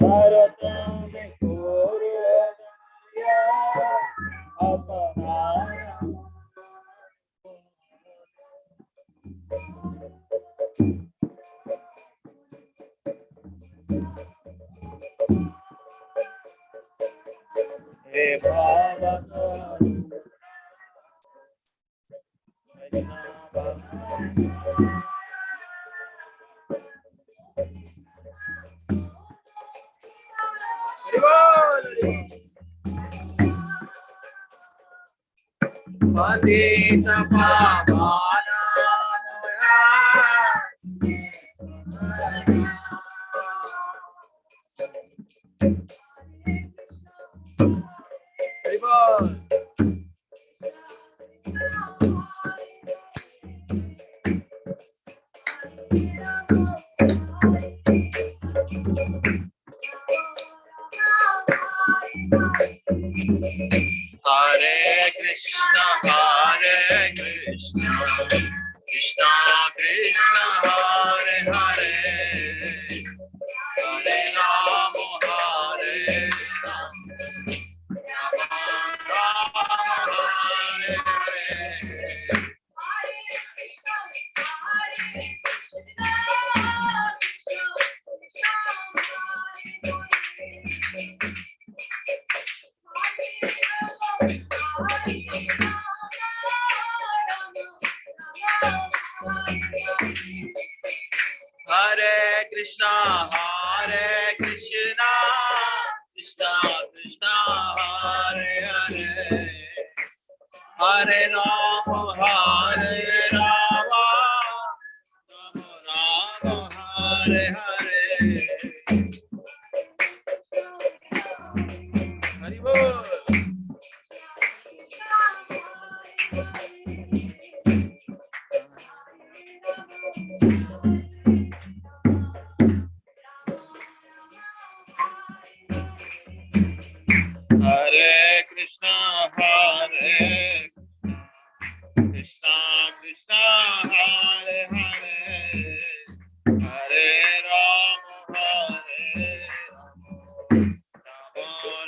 भारत में घोर अपना हे बाबा पतित पावाना Hare Krishna, Krishna Krishna, Hare Hare, Hare Ram, Hare Ram, Ram Ram, Hare Hare. Hare Krishna, Krishna Krishna, Hare Hare, Hare Ram, Hare Rama, Ram Ram, Hare Hare. Hari Bol. Hare Krishna, Krishna Krishna, Hare Hare, Hare Ram, Hare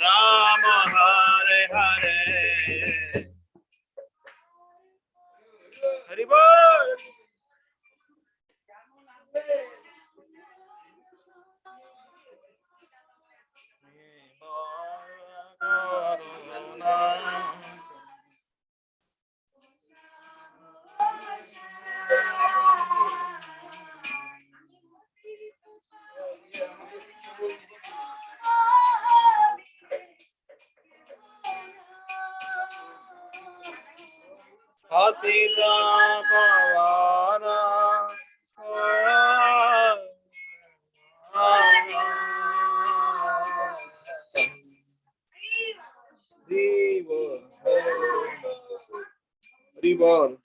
Ram, Ram Hare Hare. Hari Bol. Patita Pavana Ribon.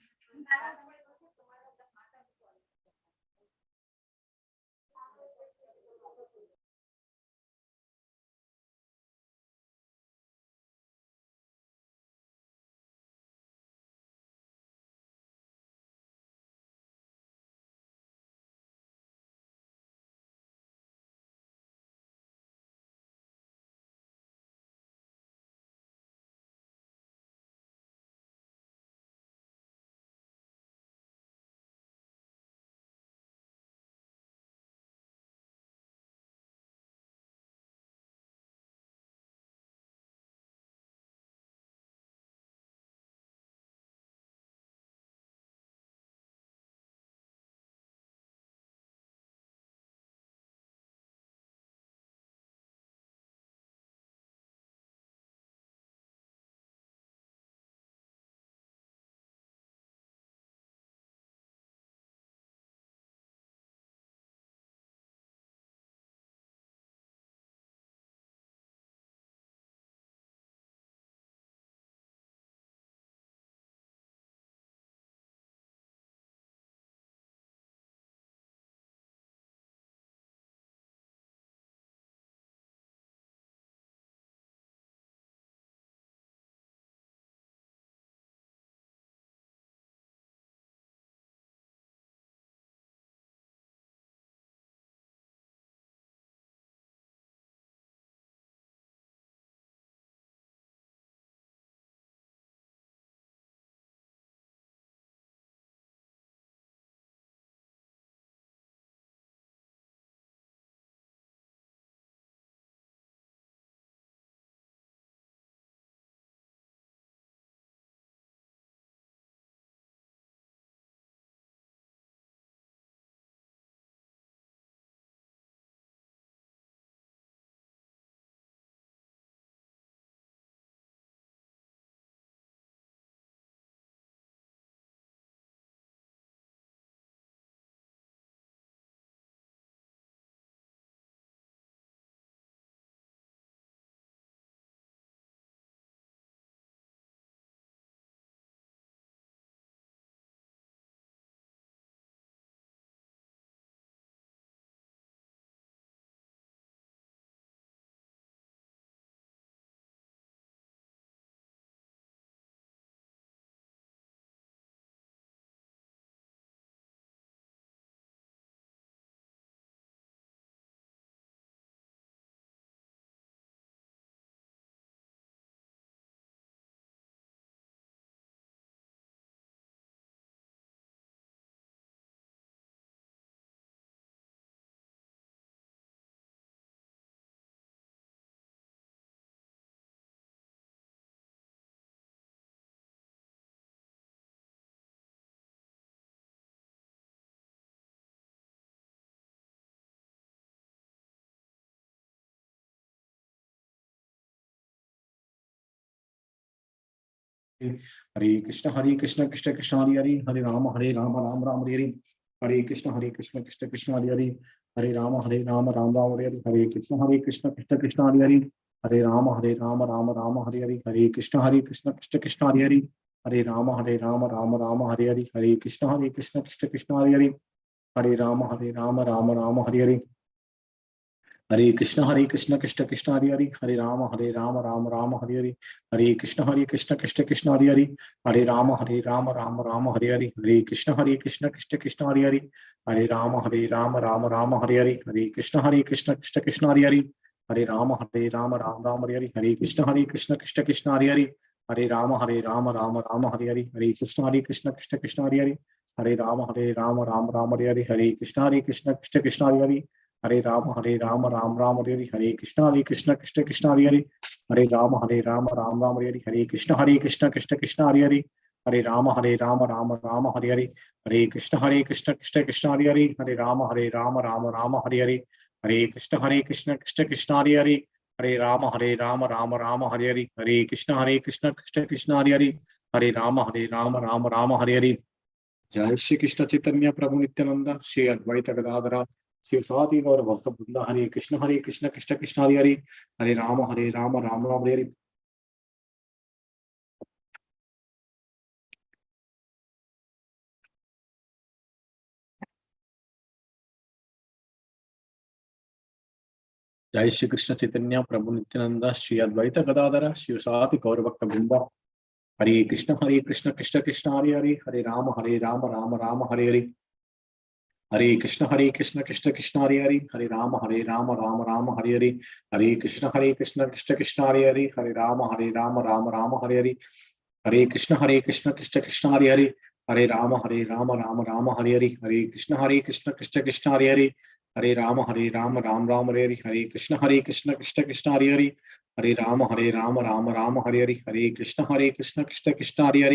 हरे कृष्ण कृष्ण कृष्ण हरे हरे, हरे राम राम राम हरे हरे, हरे कृष्ण कृष्ण कृष्ण हरे राम राम राम हरे हरे, हरे कृष्ण कृष्ण हरे हरे, हरे राम राम हरे हरे, हरे कृष्ण कृष्ण हरे हरे, हरे राम राम हरे हरे, हरे कृष्ण कृष्ण हरे हरे, हरे राम हरे हरे, हरे कृष्ण कृष्ण कृष्ण हरे हरे, हरे राम राम हरे हरे, हरे कृष्ण कृष्ण हरे हरे, हरे राम राम हरे हरे, हरे कृष्ण कृष्ण कृष्ण हरे हरे, हरे राम राम हरे हरे, हरे कृष्ण कृष्ण हरे हरे, हरे राम राम हरे हरे, हरे कृष्ण कृष्ण हरे हरे, हरे राम राम हरे हरे, हरे कृष्ण कृष्ण हरे हरे, हरे राम हरे हरे, हरे कृष्ण कृष्ण हरे हरे, हरे राम राम हरे हरे, हरे कृष्ण कृष्ण हरे हरे, हरे राम राम हरे हरे, हरे कृष्ण कृष्ण हरे हरे, हरे राम राम हरे हरे, हरे कृष्ण कृष्ण हरे हरे, हरे राम राम हरे हरे, हरे कृष्ण कृष्ण हरे हरे, हरे राम राम हरे हरे, हरे कृष्ण कृष्ण हरे हरे, हरे राम हरे हरे। जय श्री कृष्ण चैतन्य प्रभु नित्यानंद श्री अद्वैत गदाधर शिव सादि गौर भक्त वृंद, हरे कृष्ण कृष्ण हरे हरे, हरे राम राम हरे हरे। जय श्री कृष्ण चैतन्य प्रभु नित्यानंद श्री अद्वैत गदाधर शिव सादि गौर भक्त वृंद, हरे कृष्ण कृष्ण कृष्ण हरे हरे, हरे राम राम हरे हरे, हरे कृष्ण कृष्ण कृष्ण हरे हरे, हरे राम राम हरे हरे, हरे कृष्ण कृष्ण कृष्ण हरे हरे, हरे राम राम हरे हरे, हरे कृष्ण कृष्ण कृष्ण हरे हरे, हरे राम हरे हरे, हरे कृष्ण कृष्ण कृष्ण हरे हरे, हरे राम राम हरे हरे, हरे कृष्ण कृष्ण कृष्ण हरे हरे, हरे राम हरे हरे, हरे कृष्ण कृष्ण कृष्ण हरे हरे, हरे राम हरे हरे, हरे कृष्ण कृष्ण कृष्ण हरे हरे, हरे राम हरे हरे, हरे कृष्ण कृष्ण कृष्ण हरे हरे,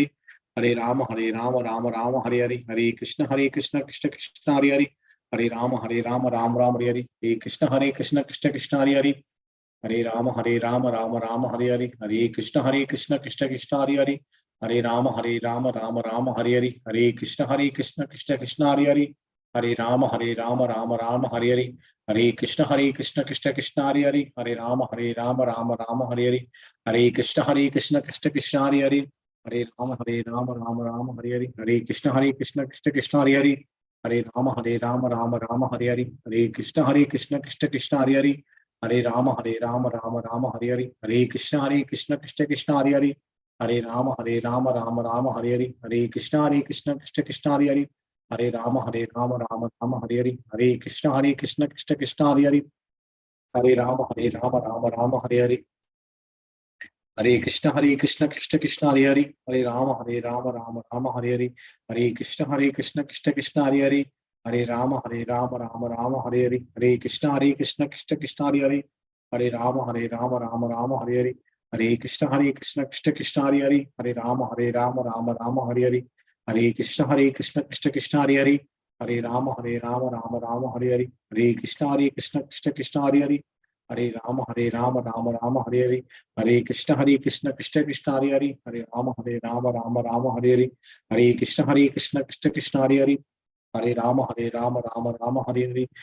हरे राम हरे हरे, हरे कृष्ण कृष्ण कृष्ण हरे हरे, हरे राम राम हरे हरे, हरे कृष्ण कृष्ण कृष्ण हरे हरे, हरे राम राम हरे हरे, हरे कृष्ण कृष्ण कृष्ण हरे हरे, हरे राम हरे हरे, हरे कृष्ण कृष्ण कृष्ण हरे हरे, हरे राम हरे हरे, हरे कृष्ण कृष्ण कृष्ण हरे हरे, हरे राम हरे हरे, हरे कृष्ण कृष्ण कृष्ण हरे हरे, हरे राम हरे हरे, हरे कृष्ण कृष्ण कृष्ण हरे हरे, हरे राम हरे हरे, हरे कृष्ण कृष्ण कृष्ण हरे हरे, हरे राम हरे हरे, हरे कृष्ण कृष्ण कृष्ण हरे हरे, हरे राम हरे हरे, हरे कृष्ण कृष्ण कृष्ण हरे हरे, हरे राम हरे हरे, हरे कृष्ण कृष्ण कृष्ण हरे हरे, हरे राम हरे हरे, हरे कृष्ण कृष्ण कृष्ण हरे हरे, हरे राम हरे हरे, हरे कृष्ण कृष्ण कृष्ण हरे हरे, हरे राम हरे हरे, हरे कृष्ण कृष्ण कृष्ण हरे हरे, हरे राम हरे हरे, हरे कृष्ण कृष्ण कृष्ण हरे हरे, हरे राम हरे हरे, हरे कृष्ण कृष्ण कृष्ण हरे हरे, हरे राम हरे हरे, हरे कृष्ण कृष्ण कृष्ण हरे हरे, हरे राम हरे हरे, हरे कृष्ण कृष्ण कृष्ण हरे हरे, हरे राम हरे हरे, हरे कृष्ण कृष्ण कृष्ण हरे हरे, हरे राम हरे हरे, हरे कृष्ण कृष्ण कृष्ण हरे हरे, हरे राम हरे हरे, हरे कृष्ण कृष्ण कृष्ण हरे हरे, हरे राम हरे हरे,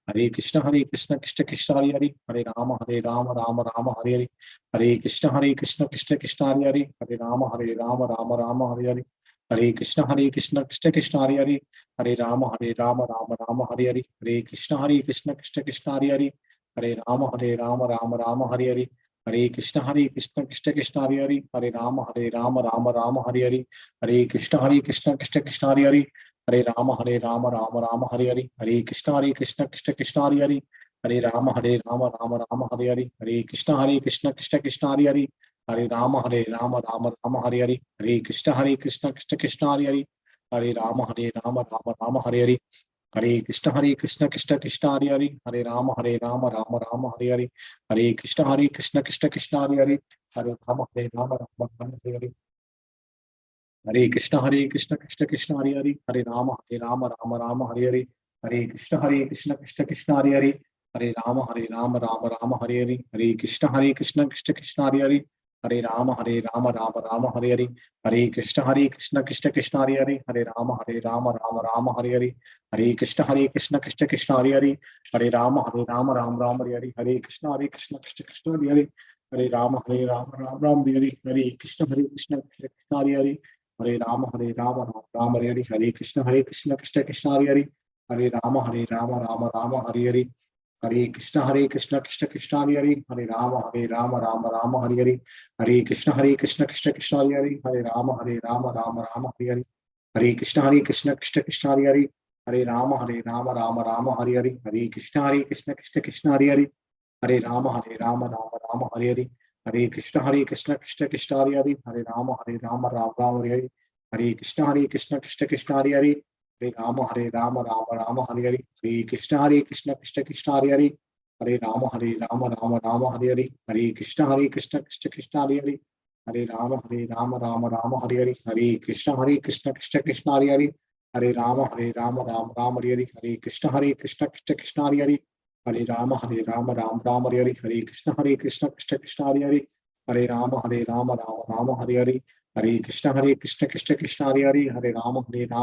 हरे कृष्ण कृष्ण कृष्ण हरे हरे, हरे राम हरे हरे, हरे कृष्ण कृष्ण कृष्ण हरे हरे, हरे राम हरे हरे, हरे कृष्ण कृष्ण कृष्ण हरे हरे, हरे राम हरे हरे, हरे कृष्ण कृष्ण कृष्ण हरे हरे, हरे राम हरे हरे, हरे कृष्ण कृष्ण कृष्ण हरे हरे, हरे राम हरे हरे, हरे कृष्ण कृष्ण कृष्ण हरे हरे, हरे राम हरे हरे, हरे कृष्ण कृष्ण कृष्ण हरे हरे, हरे राम राम हरे हरे, हरे कृष्ण कृष्ण कृष्ण हरे हरे, हरे राम हरे हरे, हरे कृष्ण कृष्ण कृष्ण हरे हरे, हरे राम राम हरे हरे, हरे कृष्ण कृष्ण कृष्ण हरे हरे, हरे राम राम राम हरे हरे, हरे कृष्ण कृष्ण कृष्ण हरे हरे, हरे राम राम राम हरे हरे, हरे कृष्ण कृष्ण कृष्ण हरे हरे, हरे राम राम राम हरे हरे, हरे कृष्ण कृष्ण कृष्ण हरे हरे, हरे राम राम हरे हरे, हरे कृष्ण कृष्ण कृष्ण हरे हरे, हरे राम राम राम हरे हरे, हरे कृष्ण कृष्ण कृष्ण हरे हरे, हरे राम राम हरे हरे, हरे कृष्ण कृष्ण कृष्ण हरे हरे, हरे राम राम हरे हरे, हरे कृष्ण कृष्ण कृष्ण हरे हरे, हरे राम राम हरे हरे, हरे कृष्ण कृष्ण कृष्ण हरे हरे, हरे राम राम हरे हरे, हरे कृष्ण कृष्ण कृष्ण हरे हरे, हरे राम राम हरे हरे, हरे कृष्ण कृष्ण कृष्ण हरे हरे, हरे राम राम हरे हरे, हरे कृष्ण कृष्ण कृष्ण हरे हरे, हरे राम राम हरे हरे, हरे कृष्ण कृष्ण कृष्ण हरे हरे, हरे राम राम हरे हरे, हरे कृष्ण कृष्ण कृष्ण हरे हरे, हरे राम राम हरे हरे, हरे कृष्ण कृष्ण कृष्ण हरे हरे, हरे राम हरे हरे, हरे कृष्ण कृष्ण कृष्ण हरे हरे, हरे राम हरे हरे, हरे कृष्ण कृष्ण कृष्ण हरे हरे, हरे राम राम हरे हरे, हरे कृष्ण कृष्ण कृष्ण हरे हरे, हरे राम राम हरे हरे, हरे कृष्ण कृष्ण कृष्ण हरे हरे, हरे राम राम हरे हरे, हरे कृष्ण कृष्ण कृष्ण हरे हरे, हरे राम राम हरे हरे, हरे कृष्ण कृष्ण कृष्ण हरे हरे, हरे राम राम हरे हरे, हरे कृष्ण कृष्ण कृष्ण हरे हरे, हरे राम हरे हरे,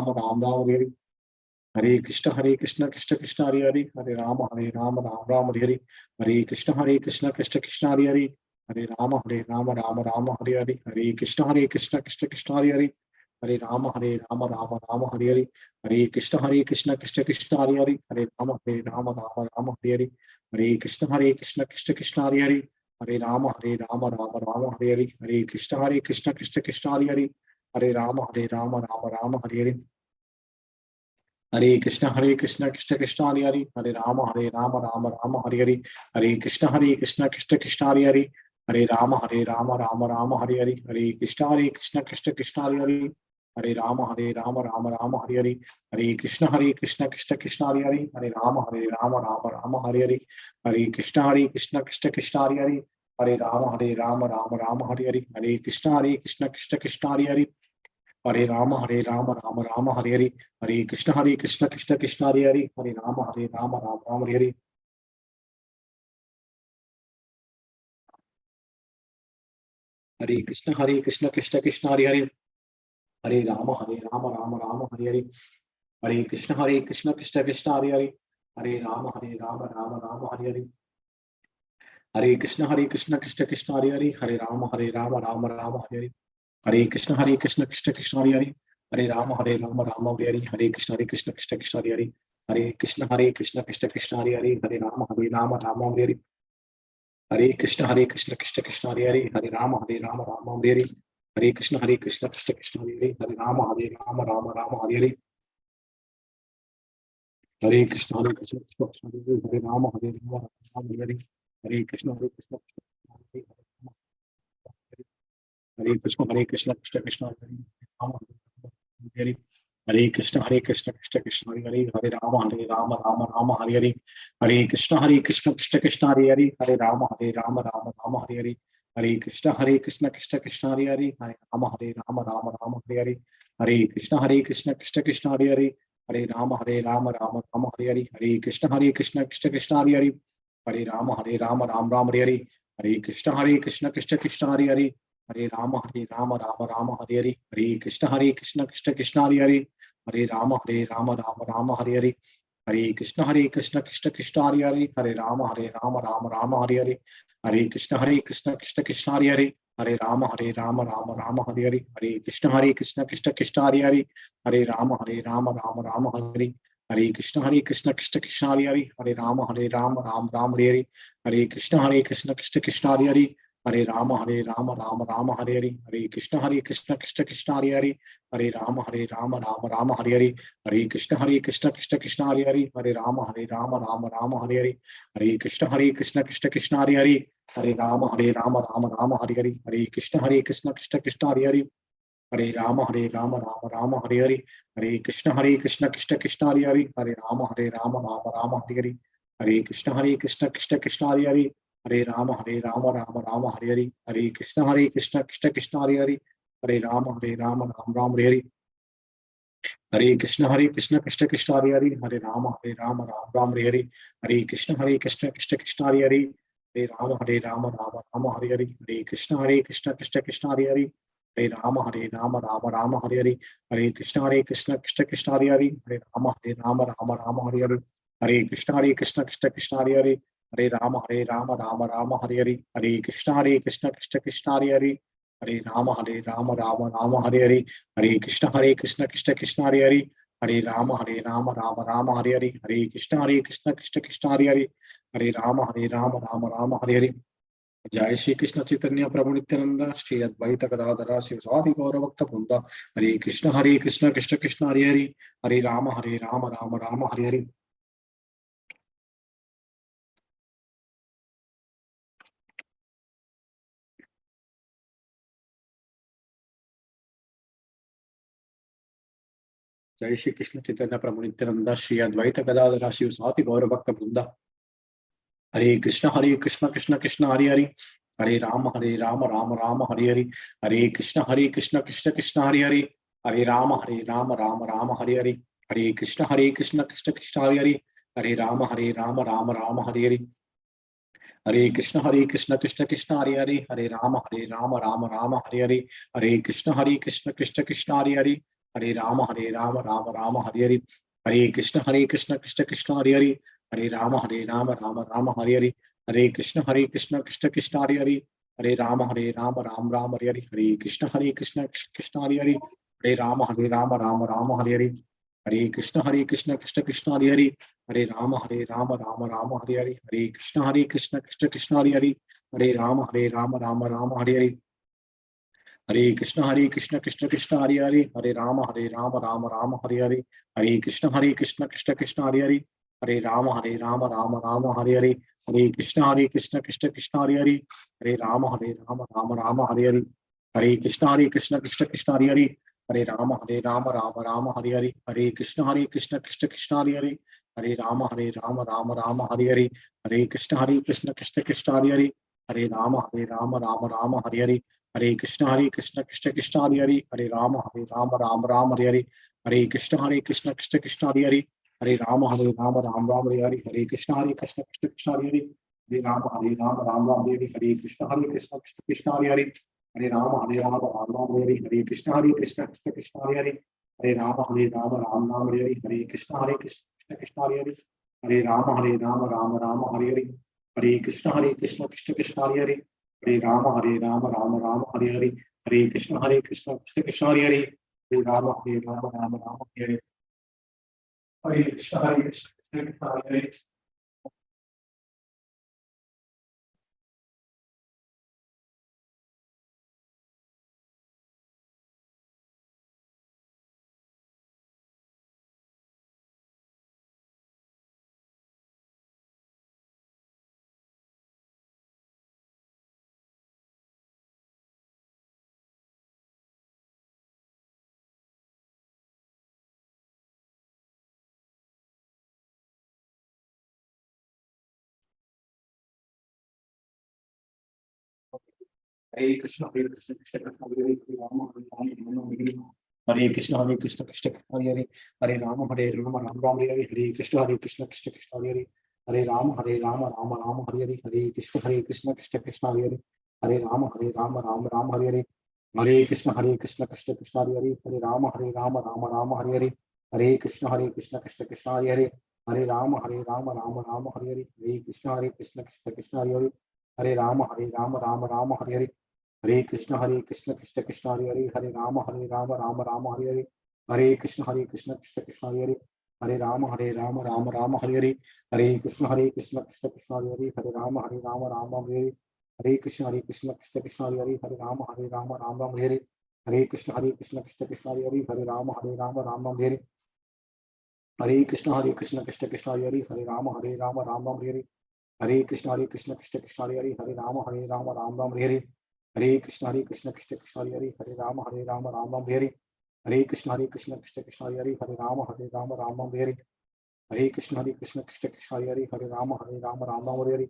हरे कृष्ण कृष्ण कृष्ण हरे हरे, हरे राम हरे हरे, हरे कृष्ण कृष्ण कृष्ण हरे हरे, हरे राम हरे हरे, हरे कृष्ण कृष्ण कृष्ण हरे हरे, हरे राम हरे हरे, हरे कृष्ण कृष्ण कृष्ण हरे हरे, हरे राम राम हरे हरे, हरे कृष्ण कृष्ण कृष्ण हरे हरे, हरे राम राम हरे हरे, हरे कृष्ण कृष्ण कृष्ण हरे हरे, हरे राम राम हरे हरे, हरे कृष्ण कृष्ण कृष्ण हरे हरे, हरे राम हरे हरे, हरे कृष्ण कृष्ण कृष्ण हरे हरे, हरे राम हरे हरे, हरे कृष्ण कृष्ण कृष्ण हरे हरे, हरे राम हरे हरे, हरे कृष्ण कृष्ण कृष्ण हरे हरे, हरे राम राम हरे हरे, हरे कृष्ण कृष्ण कृष्ण हरे हरे, हरे राम हरे हरे, हरे कृष्ण कृष्ण कृष्ण हरे हरे, हरे राम हरे हरे, हरे कृष्ण कृष्ण कृष्ण हरे हरे, हरे राम राम हरे हरे, हरे कृष्ण कृष्ण कृष्ण हरे हरे, हरे राम राम हरे हरे, हरे कृष्ण कृष्ण कृष्ण हरे हरे, हरे कृष्ण कृष्ण कृष्ण हरे हरे, हरे राम हरे हरे, हरे कृष्ण कृष्ण कृष्ण हरे हरे, हरे राम राम हरे हरे, हरे कृष्ण कृष्ण कृष्ण हरे हरे, हरे राम हरे हरे, हरे कृष्ण कृष्ण कृष्ण हरे हरे, हरे राम राम हरे हरे, हरे कृष्ण कृष्ण कृष्ण हरे हरे, हरे कृष्ण कृष्ण कृष्ण हरे हरे, हरे हरे, हरे कृष्ण कृष्ण कृष्ण हरे हरे, हरे राम हरे हरे, हरे कृष्ण कृष्ण कृष्ण हरे हरे, हरे राम हरे हरे, हरे कृष्ण कृष्ण कृष्ण हरे हरे, हरे राम हरे हरे, हरे कृष्ण कृष्ण कृष्ण हरे हरे, हरे राम हरे हरे, हरे कृष्ण कृष्ण कृष्ण हरे हरे, हरे राम हरे हरे, हरे कृष्ण कृष्ण कृष्ण हरे हरे, हरे राम हरे हरे, हरे कृष्ण कृष्ण कृष्ण हरे हरे, हरे राम हरे हरे, हरे कृष्ण कृष्ण कृष्ण हरे हरे, हरे राम हरे हरे, हरे कृष्ण कृष्ण कृष्ण हरे हरे, हरे राम हरे हरे, हरे कृष्ण कृष्ण कृष्ण हरे हरे, हरे राम राम हरे, हरे कृष्ण कृष्ण कृष्ण हरे हरे, हरे राम हरे हरे, हरे कृष्ण कृष्ण कृष्ण हरे हरे, हरे राम हरे हरे, हरे कृष्ण कृष्ण कृष्ण हरे हरे, हरे राम हरे हरे, हरे कृष्ण कृष्ण कृष्ण हरे हरे, हरे राम हरे हरे, हरे कृष्ण कृष्ण कृष्ण हरे हरे, हरे राम हरे हरे, हरे कृष्ण कृष्ण कृष्ण हरे हरे, हरे राम हरे हरे, हरे कृष्ण कृष्ण कृष्ण हरे हरे, हरे राम हरे हरे, हरे कृष्ण कृष्ण कृष्ण हरे हरे, हरे राम हरे हरे, हरे कृष्ण कृष्ण कृष्ण हरे हरे, हरे राम राम हरे हरे, हरे कृष्ण कृष्ण कृष्ण हरे हरे, हरे राम राम हरे हरे कृष्ण कृष्ण हरे हरे, हरे राम राम हरे हरे कृष्ण कृष्ण हरे हरे, हरे राम हरे कृष्ण हरे हरे, हरे राम कृष्ण हरे हरे, हरे राम हरे हरे, हरे कृष्ण कृष्ण हरे हरे, हरे राम हरे हरे, हरे कृष्ण कृष्ण हरे हरे, हरे राम हरे हरे, हरे कृष्ण कृष्ण हरे हरे, हरे राम हरे हरे। जय श्री कृष्ण चैतन्य प्रभु नित्यानंद श्री अद्वैत गदाधर शिवसादि गौर भक्त वृंद, हरे कृष्ण कृष्ण कृष्ण हरे हरे, हरे राम राम हरे हरे। जय श्री कृष्ण चैतन्य प्रभु नित्यानंद श्री अद्वैत गदाधर शिवसादि गौर भक्त वृंद, हरे कृष्ण कृष्ण हरे हरे, हरे राम राम हरे हरे, हरे कृष्ण कृष्ण हरे हरे, हरे राम राम हरे हरे, हरे कृष्ण कृष्ण हरे हरे, हरे राम हरे हरे, हरे कृष्ण कृष्ण हरे हरे, हरे राम हरे हरे, हरे कृष्ण कृष्ण हरे हरे, हरे राम हरे हरे, हरे कृष्ण कृष्ण हरे हरे, हरे राम हरे हरे, हरे कृष्ण कृष्ण हरे हरे, हरे राम हरे हरे, हरे कृष्ण कृष्ण हरे हरे, हरे राम हरे हरे, हरे कृष्ण कृष्ण हरे हरे, हरे राम हरे हरे, हरे कृष्ण कृष्ण हरे हरे, हरे राम हरे हरे, हरे कृष्ण कृष्ण हरे हरे, हरे राम हरे हरे, हरे कृष्ण कृष्ण हरे हरे, हरे राम हरे हरे, हरे कृष्ण कृष्ण हरे हरे, हरे राम हरे हरे, हरे कृष्ण कृष्ण हरे हरे, हरे राम हरे हरे, हरे कृष्ण कृष्ण हरे हरे, हरे राम हरे हरे, हरे कृष्ण कृष्ण हरे हरे, हरे राम हरे हरे, हरे कृष्ण कृष्ण हरे हरे, हरे राम हरे हरे, हरे कृष्ण कृष्ण हरे हरे, हरे राम हरे हरे, हरे कृष्ण कृष्ण हरे हरे, हरे राम हरे हरे, हरे कृष्ण कृष्ण हरे हरे, हरे राम हरे हरे, हरे कृष्ण कृष्ण हरे हरे, हरे राम हरे हरे, हरे कृष्ण कृष्ण हरे हरे, हरे राम हरे हरे, हरे कृष्ण कृष्ण हरे हरे, हरे राम हरे हरे, हरे कृष्ण कृष्ण हरे हरे, हरे राम हरे हरे, हरे कृष्ण कृष्ण हरे हरे। हरे कृष्ण कृष्ण हरे हरे, हरे कृष्ण कृष्ण हरे हरे, हरे राम राम हरे हरे, हरे कृष्ण कृष्ण हरे हरे, हरे राम हरे हरे, हरे कृष्ण कृष्ण हरे हरे, हरे राम हरे हरे, हरे कृष्ण कृष्ण हरे हरे, हरे राम हरे हरे, हरे कृष्ण कृष्ण हरे हरे, हरे राम हरे हरे, हरे कृष्ण कृष्ण हरे हरे, हरे राम हरे हरे, हरे कृष्ण हरे हरे, हरे राम हरे हरे, हरे कृष्ण कृष्ण हरे हरे, हरे राम हरे हरे, हरे कृष्ण कृष्ण हरे हरे, हरे राम हरे हरे, हरे कृष्ण कृष्ण हरे हरे, हरे राम हरे हरे, हरे कृष्ण कृष्ण हरे हरे, हरे राम हरे हरे, हरे कृष्ण कृष्ण हरे हरे, हरे राम हरे हरे, हरे कृष्ण कृष्ण हरे हरे, हरे राम हरे हरे, हरे कृष्ण कृष्ण हरे हरे, हरे राम हरे हरे, हरे कृष्ण कृष्ण हरे हरे, हरे राम हरे हरे, हरे कृष्ण कृष्ण हरे हरे, हरे राम हरे हरे,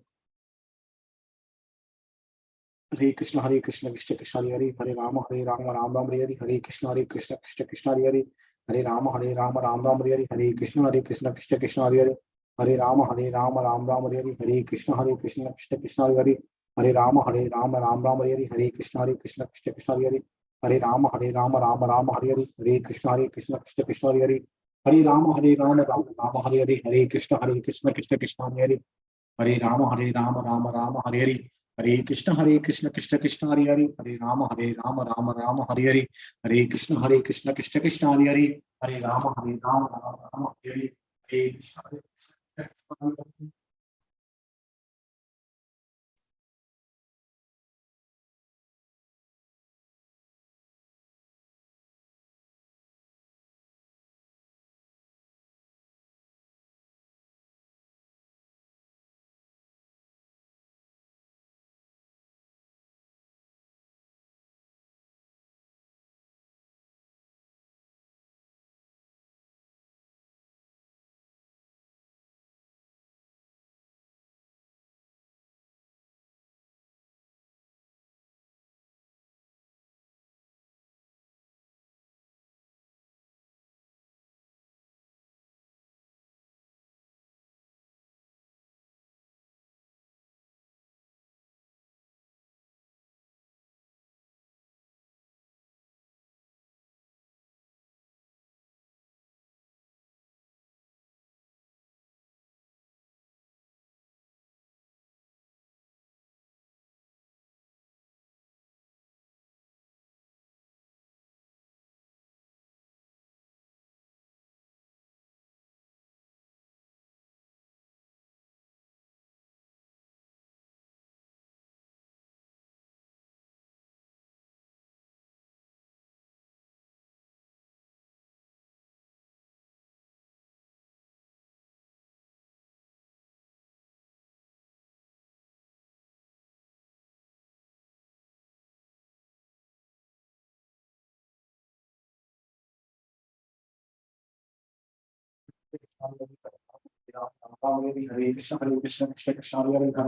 हरे कृष्ण कृष्ण कृष्ण हरे हरे राम राम राम हरे कृष्ण कृष्ण कृष्ण हरे राम राम हरे कृष्ण कृष्ण कृष्ण राम राम हरे कृष्ण कृष्ण राम राम हरे कृष्ण कृष्ण राम राम हरे कृष्ण कृष्ण राम हरे कृष्ण कृष्ण हरे राम हरे कृष्ण कृष्ण हरे राम हरे कृष्ण कृष्ण कृष्ण हरे राम हरे कृष्ण हरे कृष्ण कृष्ण राम राम हरे कृष्ण कृष्ण हरे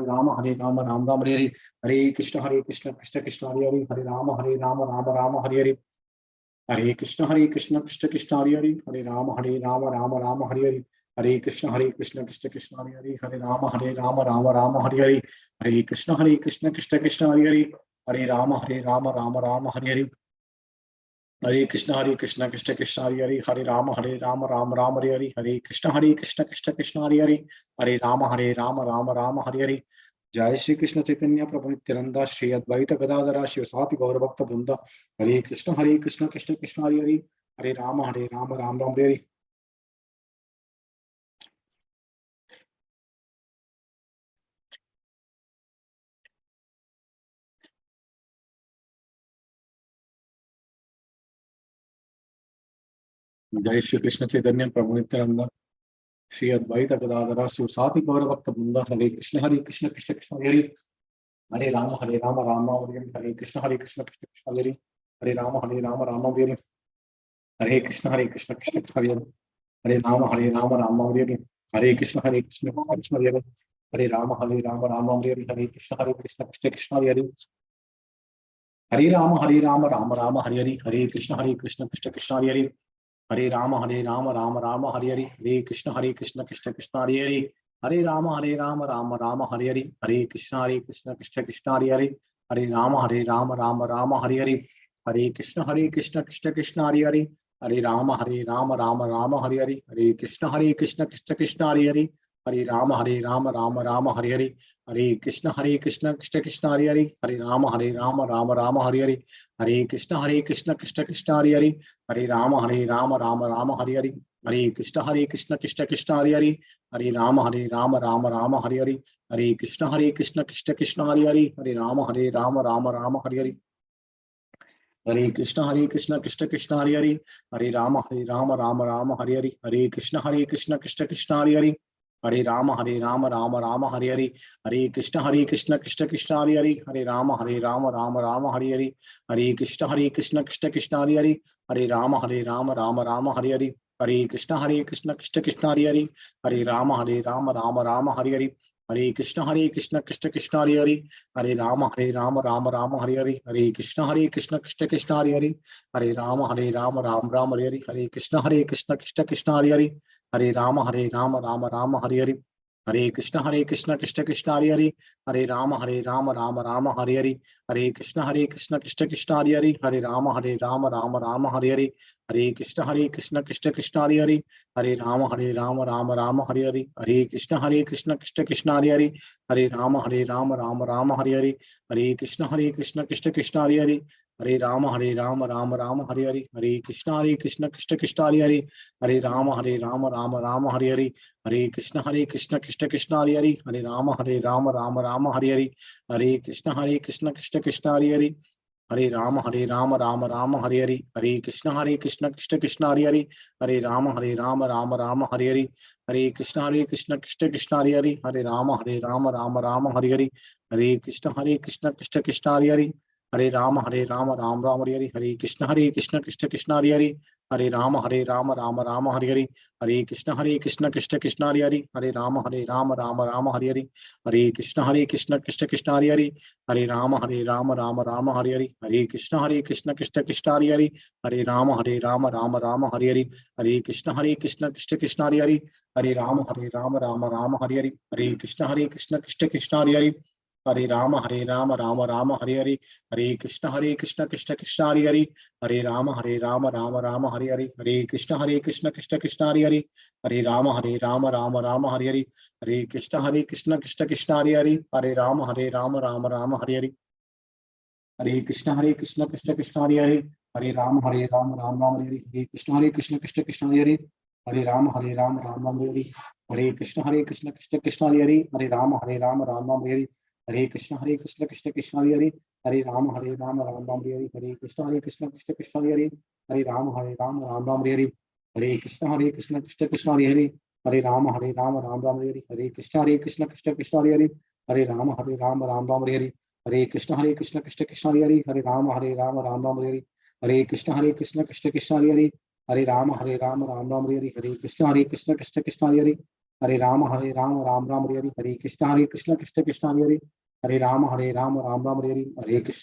राम हरे कृष्ण कृष्ण कृष्ण हरे राम हरे कृष्ण कृष्ण राम हरे कृष्ण कृष्ण कृष्ण हरे राम हरे कृष्ण कृष्ण कृष्ण हरे राम हरे कृष्ण कृष्ण कृष्ण हरे राम हरे जय श्री कृष्ण चैतन्य प्रभु नित्यानंद श्री अद्वैत गदाधर शिवसाति गौर भक्त वृंद हरे कृष्ण कृष्ण कृष्ण हरे राम राम राम हरे जय श्री कृष्ण चैतन्य प्रभु नित्यानंद श्री अद्वैत गदाधर शिवसाति गौर भक्त वृंद हरे कृष्ण कृष्ण कृष्ण हरे राम राम राम हरे कृष्ण कृष्ण हरे राम राम हरे कृष्ण कृष्ण कृष्ण हरे राम राम हरे कृष्ण कृष्ण हरे राम राम हरे कृष्ण कृष्ण हरे राम हरे कृष्ण कृष्ण हरे राम हरे कृष्ण कृष्ण हरे राम हरे कृष्ण कृष्ण हरे राम हरे कृष्ण कृष्ण हरे कृष्ण कृष्ण कृष्ण हरे कृष्ण कृष्ण कृष्ण हरे कृष्ण कृष्ण कृष्ण हरे कृष्ण कृष्ण कृष्ण हरे कृष्ण कृष्ण कृष्ण हरे कृष्ण कृष्ण कृष्ण हरे कृष्ण कृष्ण कृष्ण हरे कृष्ण कृष्ण कृष्ण हरे कृष्ण कृष्ण कृष्ण हरे कृष्ण कृष्ण कृष्ण हरे राम राम हरे कृष्ण कृष्ण कृष्ण हरे हरे, हरे राम राम हरे हरे, हरे कृष्ण कृष्ण हरे हरे, हरे राम राम हरे हरे, हरे कृष्ण कृष्ण हरे हरे, हरे राम राम हरे हरे, हरे कृष्ण कृष्ण हरे हरे, हरे राम राम हरे हरे, हरे कृष्ण कृष्ण हरे हरे, हरे राम राम हरे हरे, हरे कृष्ण कृष्ण हरे हरे, हरे राम राम हरे हरे, हरे कृष्ण कृष्ण हरे हरे, हरे राम राम हरे हरे, हरे कृष्ण कृष्ण हरे हरे, हरे राम राम हरे हरे, हरे कृष्ण कृष्ण हरे हरे, हरे राम राम हरे हरे, हरे कृष्ण कृष्ण हरे हरे, हरे राम राम हरे हरे, हरे कृष्ण कृष्ण हरे हरे, हरे राम राम हरे हरे, हरे कृष्ण कृष्ण हरे हरे, हरे राम राम हरे हरे, हरे कृष्ण कृष्ण हरे हरे, हरे राम राम हरे हरे, हरे कृष्ण कृष्ण हरे हरे, हरे राम राम हरे हरे, हरे कृष्ण कृष्ण हरे हरे, हरे राम राम हरे हरे, हरे कृष्ण कृष्ण हरे हरे, हरे राम राम हरे हरे, हरे कृष्ण कृष्ण हरे हरे, हरे राम राम हरे हरे, हरे कृष्ण कृष्ण हरे हरे, हरे राम राम हरे हरे, हरे कृष्ण कृष्ण हरे हरे, हरे राम राम हरे हरे, हरे कृष्ण कृष्ण हरे हरे, हरे राम राम हरे हरे, हरे कृष्ण कृष्ण हरे हरे, हरे राम राम हरे हरे, हरे कृष्ण कृष्ण हरे हरे, हरे राम राम हरे हरे, हरे कृष्ण कृष्ण हरे हरे, हरे राम हरे हरे, हरे कृष्ण कृष्ण हरे हरे, हरे राम हरे हरे, हरे कृष्ण कृष्ण हरे हरे, हरे राम हरे हरे, हरे कृष्ण कृष्ण हरे हरे, हरे राम हरे हरे, हरे कृष्ण कृष्ण हरे हरे, हरे राम हरे हरे, हरे कृष्ण कृष्ण हरे हरे, हरे राम हरे हरे, हरे कृष्ण कृष्ण हरे हरे, हरे राम हरे हरे, हरे कृष्ण कृष्ण हरे हरे, हरे राम हरे हरे, हरे कृष्ण कृष्ण हरे हरे, हरे राम राम हरे हरे, हरे कृष्ण कृष्ण हरे हरे, हरे राम राम हरे हरे, हरे कृष्ण कृष्ण हरे हरे, हरे राम राम हरे हरे, हरे कृष्ण कृष्ण हरे हरे, हरे राम राम हरे हरे, हरे कृष्ण कृष्ण हरे हरे, हरे राम राम हरे हरे, हरे कृष्ण कृष्ण हरे हरे, हरे राम राम हरे हरे, हरे कृष्ण कृष्ण हरे हरे, हरे राम राम हरे हरे, हरे कृष्ण कृष्ण हरे हरे, हरे राम राम हरे हरे, हरे कृष्ण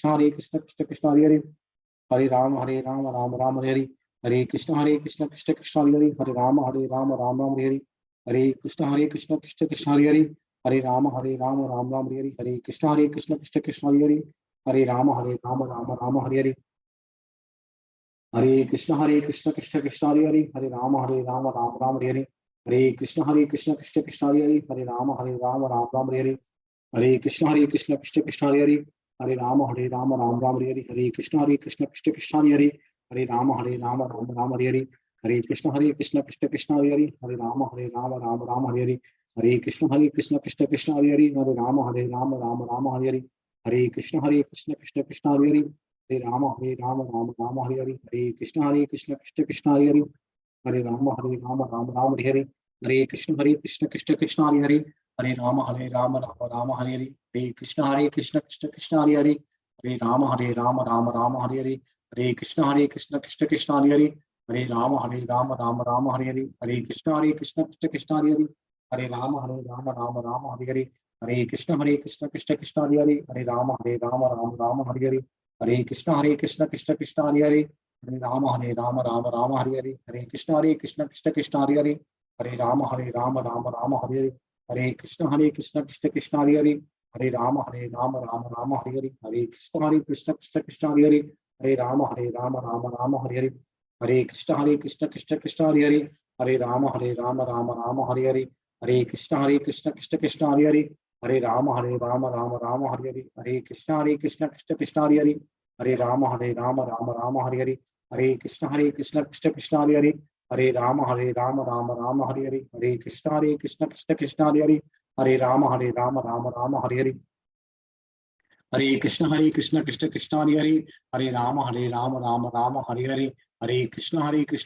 कृष्ण हरे हरे, हरे राम राम हरे हरे, हरे कृष्ण कृष्ण हरे हरे, हरे राम राम हरे हरे, हरे कृष्ण कृष्ण हरे हरे, हरे राम राम हरे हरे, हरे कृष्ण कृष्ण हरे हरे, हरे राम राम हरे हरे, हरे कृष्ण कृष्ण हरे हरे, हरे राम राम हरे हरे, हरे कृष्ण कृष्ण हरे हरे, हरे राम हरे हरे, हरे कृष्ण कृष्ण हरे हरे, हरे राम हरे हरे, हरे कृष्ण कृष्ण हरे हरे, हरे राम हरे हरे, हरे कृष्ण कृष्ण हरे हरे, हरे राम हरे हरे, हरे कृष्ण कृष्ण हरे हरे, हरे राम हरे हरे, हरे कृष्ण कृष्ण हरे हरे, हरे राम हरे हरे, हरे कृष्ण कृष्ण हरे हरे, हरे राम हरे हरे, हरे कृष्ण कृष्ण हरे हरे, हरे राम हरे हरे, हरे कृष्ण कृष्ण हरे हरे, हरे राम हरे हरे, हरे कृष्ण कृष्ण हरे हरे, हरे राम राम हरे हरे, हरे कृष्ण कृष्ण हरे हरे, हरे राम हरे हरे, हरे कृष्ण कृष्ण हरे हरे, हरे राम हरे हरे, हरे कृष्ण कृष्ण हरे हरे, हरे राम हरे हरे, हरे कृष्ण कृष्ण हरे हरे, हरे राम हरे हरे, हरे कृष्ण कृष्ण हरे हरे, हरे राम हरे हरे, हरे कृष्ण कृष्ण हरे हरे, हरे राम हरे हरे,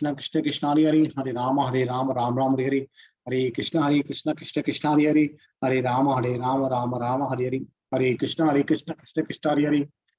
हरे कृष्ण कृष्ण हरे हरे, हरे राम हरे हरे, हरे कृष्ण कृष्ण हरे हरे, हरे राम हरे हरे, हरे कृष्ण कृष्ण हरे हरे, हरे राम राम हरे हरे, हरे कृष्ण कृष्ण हरे हरे, हरे राम राम हरे हरे, हरे कृष्ण कृष्ण हरे हरे,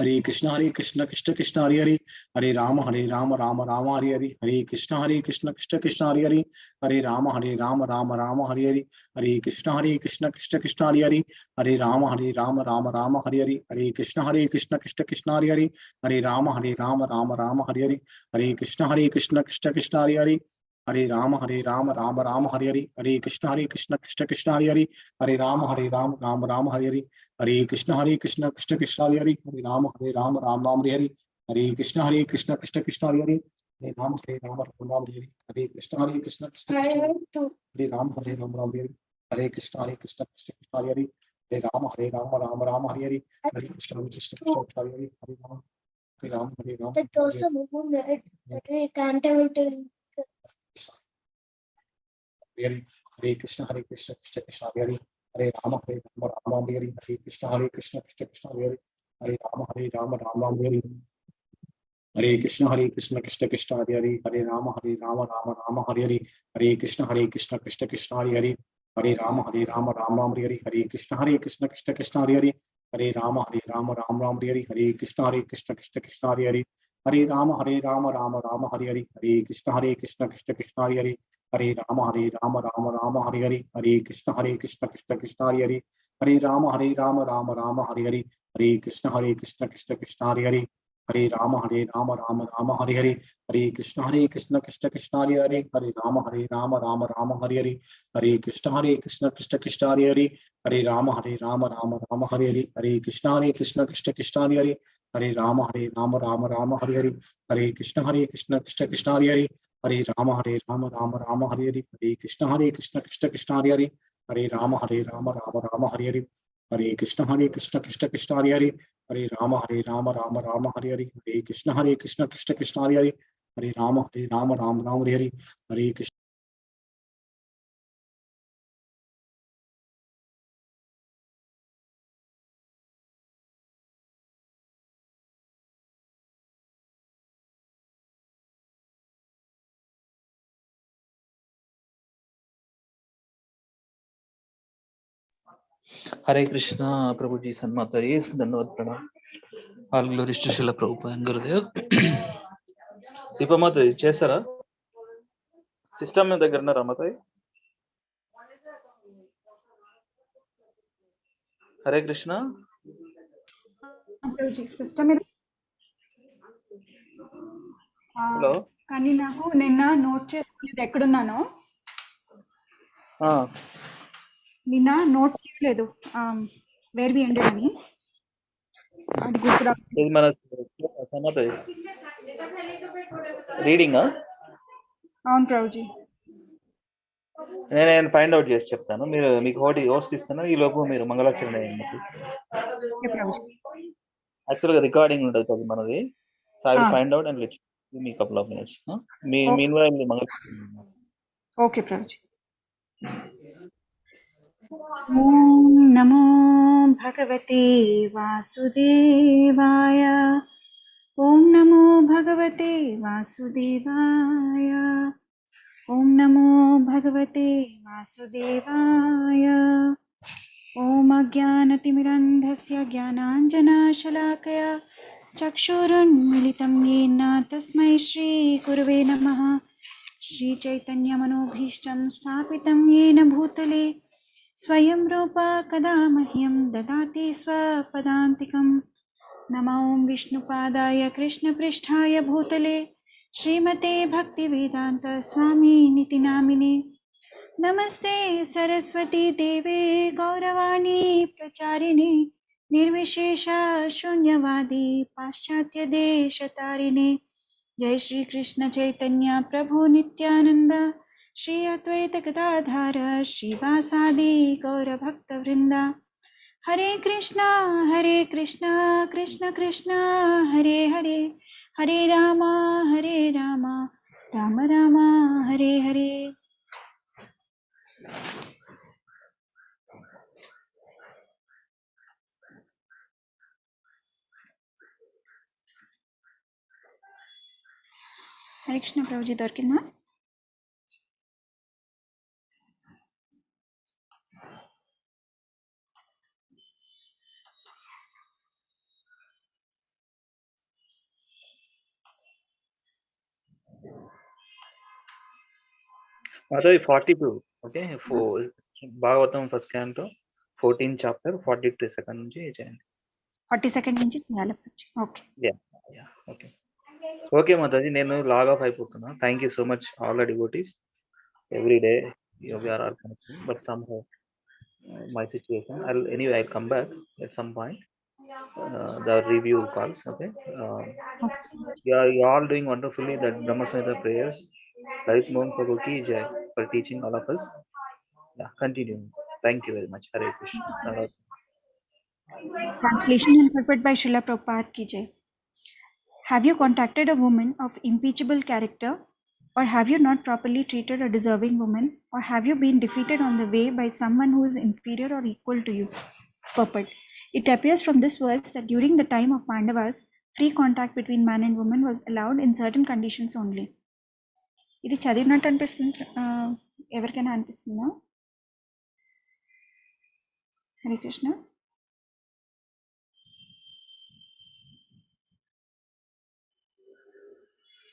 हरे कृष्ण कृष्ण कृष्ण हरे हरे, हरे राम राम राम हरे हरे, हरे कृष्ण कृष्ण कृष्ण हरे हरे, हरे राम राम हरे हरे, हरे कृष्ण कृष्ण कृष्ण हरे हरे, हरे राम राम हरे हरे, हरे कृष्ण कृष्ण कृष्ण हरे हरे, हरे राम राम हरे हरे, हरे कृष्ण कृष्ण कृष्ण हरे हरे, हरे राम राम हरे हरे, हरे कृष्ण कृष्ण कृष्ण हरे हरे, हरे राम राम हरे हरे, हरे कृष्ण कृष्ण कृष्ण हरे हरे, हरे राम राम हरे हरे, हरे कृष्ण कृष्ण कृष्ण हरे हरे, हरे राम राम हरे हरे, हरे कृष्ण कृष्ण कृष्ण हरे Ram Ram Hare Hare, Hare Krishna Krishna Krishna Hare Hare, Hare Ram Hare Hare, Hare Krishna Krishna Krishna Hare Hare, Hare Ram That also movement merit that we can't able to हरे हरे कृष्ण कृष्ण कृष्ण हरे हरे, हरे राम राम हरे हरे, हरे कृष्ण कृष्ण कृष्ण हरे हरे, हरे राम राम हरे हरे, हरे कृष्ण कृष्ण कृष्ण हरे हरे, हरे राम राम हरे हरे, हरे कृष्ण कृष्ण कृष्ण हरे हरे, हरे राम राम हरे हरे, हरे कृष्ण कृष्ण कृष्ण हरे हरे, हरे राम राम हरे हरे, हरे कृष्ण कृष्ण कृष्ण हरे हरे, हरे राम राम हरे हरे, हरे कृष्ण कृष्ण कृष्ण हरे हरे, हरे राम राम हरे हरे, हरे कृष्ण कृष्ण कृष्ण हरे हरे, हरे राम राम हरे हरे, हरे कृष्ण कृष्ण कृष्ण हरे हरे, हरे राम राम हरे हरे, हरे कृष्ण कृष्ण कृष्ण हरे हरे, हरे राम राम हरे हरे, हरे कृष्ण कृष्ण कृष्ण हरे हरे, हरे राम राम हरे हरे, हरे कृष्ण कृष्ण कृष्ण हरे हरे, हरे राम राम हरे हरे, हरे कृष्ण कृष्ण कृष्ण हरे हरे, हरे राम राम हरे हरे, हरे कृष्ण कृष्ण कृष्ण हरे हरे, हरे राम राम हरे हरे, हरे कृष्ण कृष्ण कृष्ण हरे हरे, हरे राम राम हरे हरे, हरे कृष्ण कृष्ण कृष्ण हरे हरे, हरे राम राम हरे हरे, हरे कृष्ण। हरे कृष्णा प्रभु जी सन्माता येस धन्यवाद प्रणाम all glories to Srila Prabhupada Gurudev దీపమాత చేస్తారా సిస్టమ్ మీ దగ్గర ఉన్నారా మాతాయి హరే కృష్ణ సిస్టమ్ మీద హలో కానీ నాకు నిన్న నోట్ చేసుకోలేదు ఎక్కడున్నానో నిన్న నోట్ చేయలేదు వేర్ వి ఎండెడ్ అని అది గుర్తు రావట్లేదు. ఇది మన సమాత రీడింగ్ అవును ప్రభుజీ. నేను ఫైండ్ అవుట్ చేసి చెప్తాను మీరు మీకు హోస్ట్ ఇస్తాను ఈ లోపు మీరు మంగళాచరణ ఓకే ప్రభుజీ. యాక్చువల్గా రికార్డింగ్ ఉంటుంది కదా మనది so I will find out and let me couple of minutes mean while మీరు మంగళాచరణ ఓకే ప్రభుజీ. ఓం నమో భగవతే వాసుదేవాయ. ఓం నమో భగవతే వాసుదేవాయ. ఓం నమో భగవతే వాసుదేవాయ. ఓం అజ్ఞానతిమిరంధస్య జ్ఞానాంజనాశలాకయా చక్షురున్మిలితం येन తస్మై శ్రీగురవే నమః. श्रीचैतन्यमनोभीष्टं स्थापितं येन भूतले स्वयं रूपा कदा मह्यं ददाति स्वपदान्तिकं. नमो विष्णुपादाय कृष्णपृष्ठाय भूतले श्रीमते भक्तिवेदान्त स्वामिनिति नामिने. नमस्ते सरस्वती देवे गौरवाणी प्रचारिणे निर्विशेष शून्यवादी पाश्चात्य देशतारिणे. जय श्री कृष्ण चैतन्य प्रभु नित्यानंद श्री अद्वैत गदाधर श्रीवासादि गौर भक्त वृंदा. हरे कृष्णा कृष्ण कृष्ण हरे हरे, हरे राम राम राम हरे हरे. हरे कृष्ण प्रभुजी दొరికిందా? Mataji 42. Okay. Bhagavatam first canto, 14th chapter, 42nd నుంచి చేయండి. 42nd నుంచి చేయాలి. ఓకే. Yeah. Okay, Mataji, నేను లాగ్ ఆఫ్ అయిపోతున్నా. Thank you so much, all the devotees. Every day we are all connecting, but somehow my situation. I'll come back at some point. The review calls. Okay. You're all doing wonderfully. That Brahma Samhita prayers. Like Mohan Prabhu ki jai for teaching all of us. Yeah, continue. Thank you very much. Hare Krishna. Translation and purport by Srila Prabhupada ki jai. Have you contacted a woman of impeachable character? Or have you not properly treated a deserving woman? Or have you been defeated on the way by someone who is inferior or equal to you? Purport. It appears from this verse that during the time of Pandavas, free contact between man and woman was allowed in certain conditions only. ఇది చదివినట్టు అనిపిస్తుంది. ఎవరికైనా అనిపిస్తుందా? హరే కృష్ణ.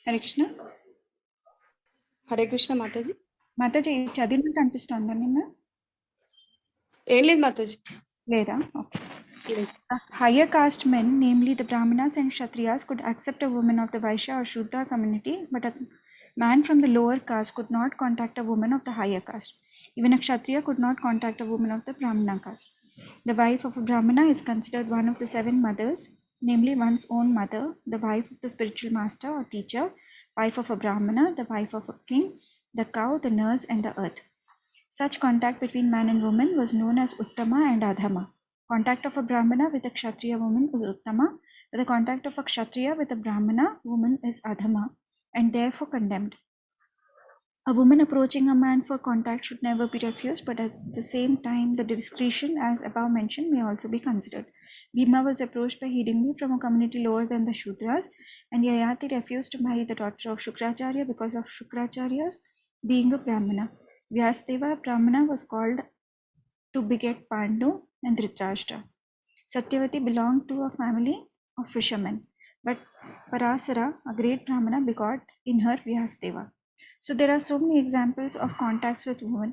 హరే కృష్ణ. హరే కృష్ణ మాతాజీ. మాతాజీ చదివినట్టు అనిపిస్తుందా నిన్న? ఏం లేదు మాతాజీ. లేదా? Okay. Higher caste men, namely the Brahmanas and Kshatriyas, could accept a woman of the Vaishya or Shudra community, but a man from the lower caste could not contact a woman of the higher caste. Even a Kshatriya could not contact a woman of the Brahmana caste. The wife of a Brahmana is considered one of the 7 mothers, namely one's own mother, the wife of the spiritual master or teacher, wife of a Brahmana, the wife of a king, the cow, the nurse, and the earth. Such contact between man and woman was known as Uttama and Adhama. Contact of a Brahmana with a Kshatriya woman is Uttama, but the contact of a Kshatriya with a Brahmana woman is Adhama, and therefore condemned. A woman approaching a man for contact should never be refused, but at the same time, the discretion as above mentioned may also be considered. Bhima was approached by Hidimbi from a community lower than the Shudras, and Yayati refused to marry the daughter of Shukracharya because of Shukracharya's being a Brahmana. Vyasdeva, Brahmana, was called to beget Pandu and Dhritarashtra. Satyavati belonged to a family of fishermen, but Parasara, a great Brahmana, begot in her Vyasdeva. So there are so many examples of contacts with women,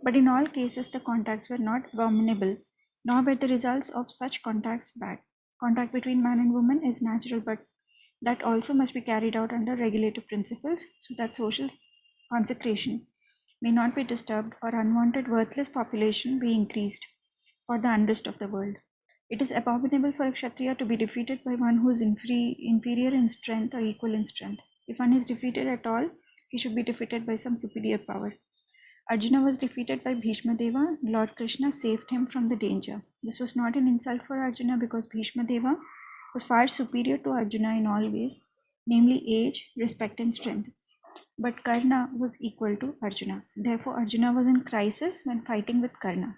but in all cases the contacts were not abominable, nor were the results of such contacts bad. Contact between man and woman is natural, but that also must be carried out under regulative principles so that social consecration may not be disturbed or unwanted worthless population be increased for the unrest of the world. It is abominable for a Kshatriya to be defeated by one who is inferior in strength or equal in strength. If one is defeated at all, he should be defeated by some superior power. Arjuna was defeated by Bhishma Deva. Lord Krishna saved him from the danger. This was not an insult for Arjuna because Bhishma Deva was far superior to Arjuna in all ways, namely age, respect, and strength. But Karna was equal to Arjuna. Therefore, Arjuna was in crisis when fighting with Karna.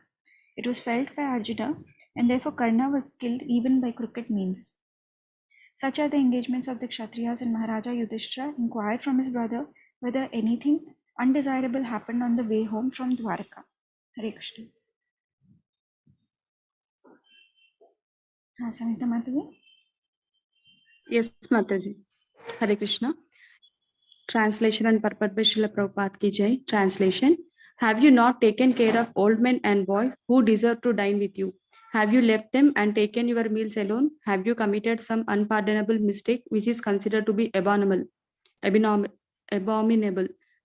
It was felt by Arjuna, and therefore Karna was killed even by crooked means. Such are the engagements of the Kshatriyas, and Maharaja Yudhishthira inquired from his brother whether anything undesirable happened on the way home from Dwaraka. Hare Krishna. Sanita Mataji? Yes, Mataji. Hare Krishna. Translation and purport by Srila Prabhupada ki jai. Translation. Have you not taken care of old men and boys who deserve to dine with you? Have you left them and taken your meals alone? Have you committed some unpardonable mistake which is considered to be abominable?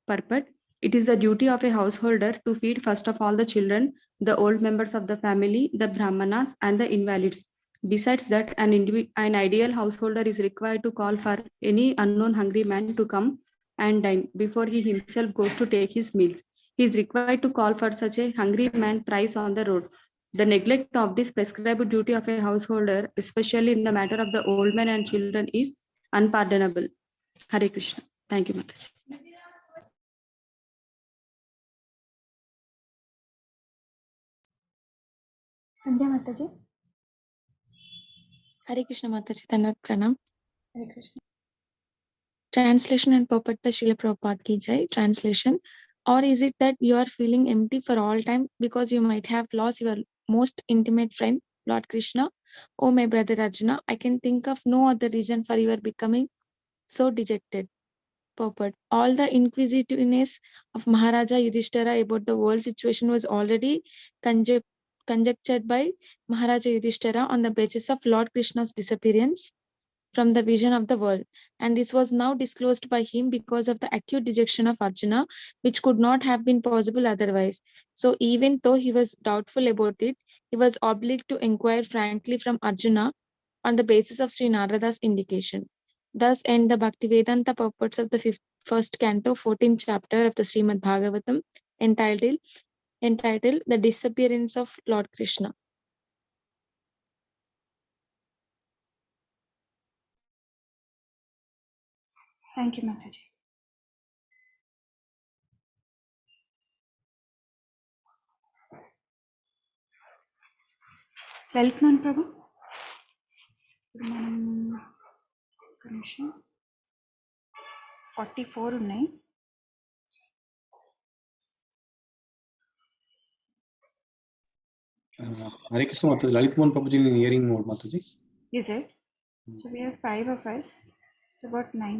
Purport. It is the duty of a householder to feed first of all the children, the old members of the family, the brahmanas, and the invalids. Besides that, an ideal householder is required to call for any unknown hungry man to come and dine before he himself goes to take his meals. He is required to call for such a hungry man thrice on the road. The neglect of this prescribed duty of a householder, especially in the matter of the old men and children, is unpardonable. Hare Krishna. Thank you, Mataji. Sandhya Mataji? Hare Krishna Mataji, Tanat Pranam. Hare Krishna. Translation and purport by Srila Prabhupada ki jai. Translation. Or is it that you are feeling empty for all time because you might have lost your most intimate friend, Lord Krishna? Oh, my brother Arjuna, I can think of no other reason for your becoming so dejected. purport. All the inquisitiveness of Maharaja Yudhishthira about the world situation was already conjectured by Maharaja Yudhishthira on the basis of Lord Krishna's disappearance from the vision of the world. And this was now disclosed by him because of the acute dejection of Arjuna, which could not have been possible otherwise. So even though he was doubtful about it, he was obliged to inquire frankly from Arjuna on the basis of Sri Narada's indication. Thus end the Bhaktivedanta purports of the first canto, 14th chapter of the Srimad Bhagavatam, entitled The Disappearance of Lord Krishna. Thank you, Mataji. వెళ్తున్నాను ప్రభు. ఇప్పుడు మనం ఒక నిమిషం 44 ఉన్నాయి. Hare Krishna Mataji, Lalit Mohan Prabhuji in hearing mode, Mataji. Is it? So we have 5 of us. So about 9.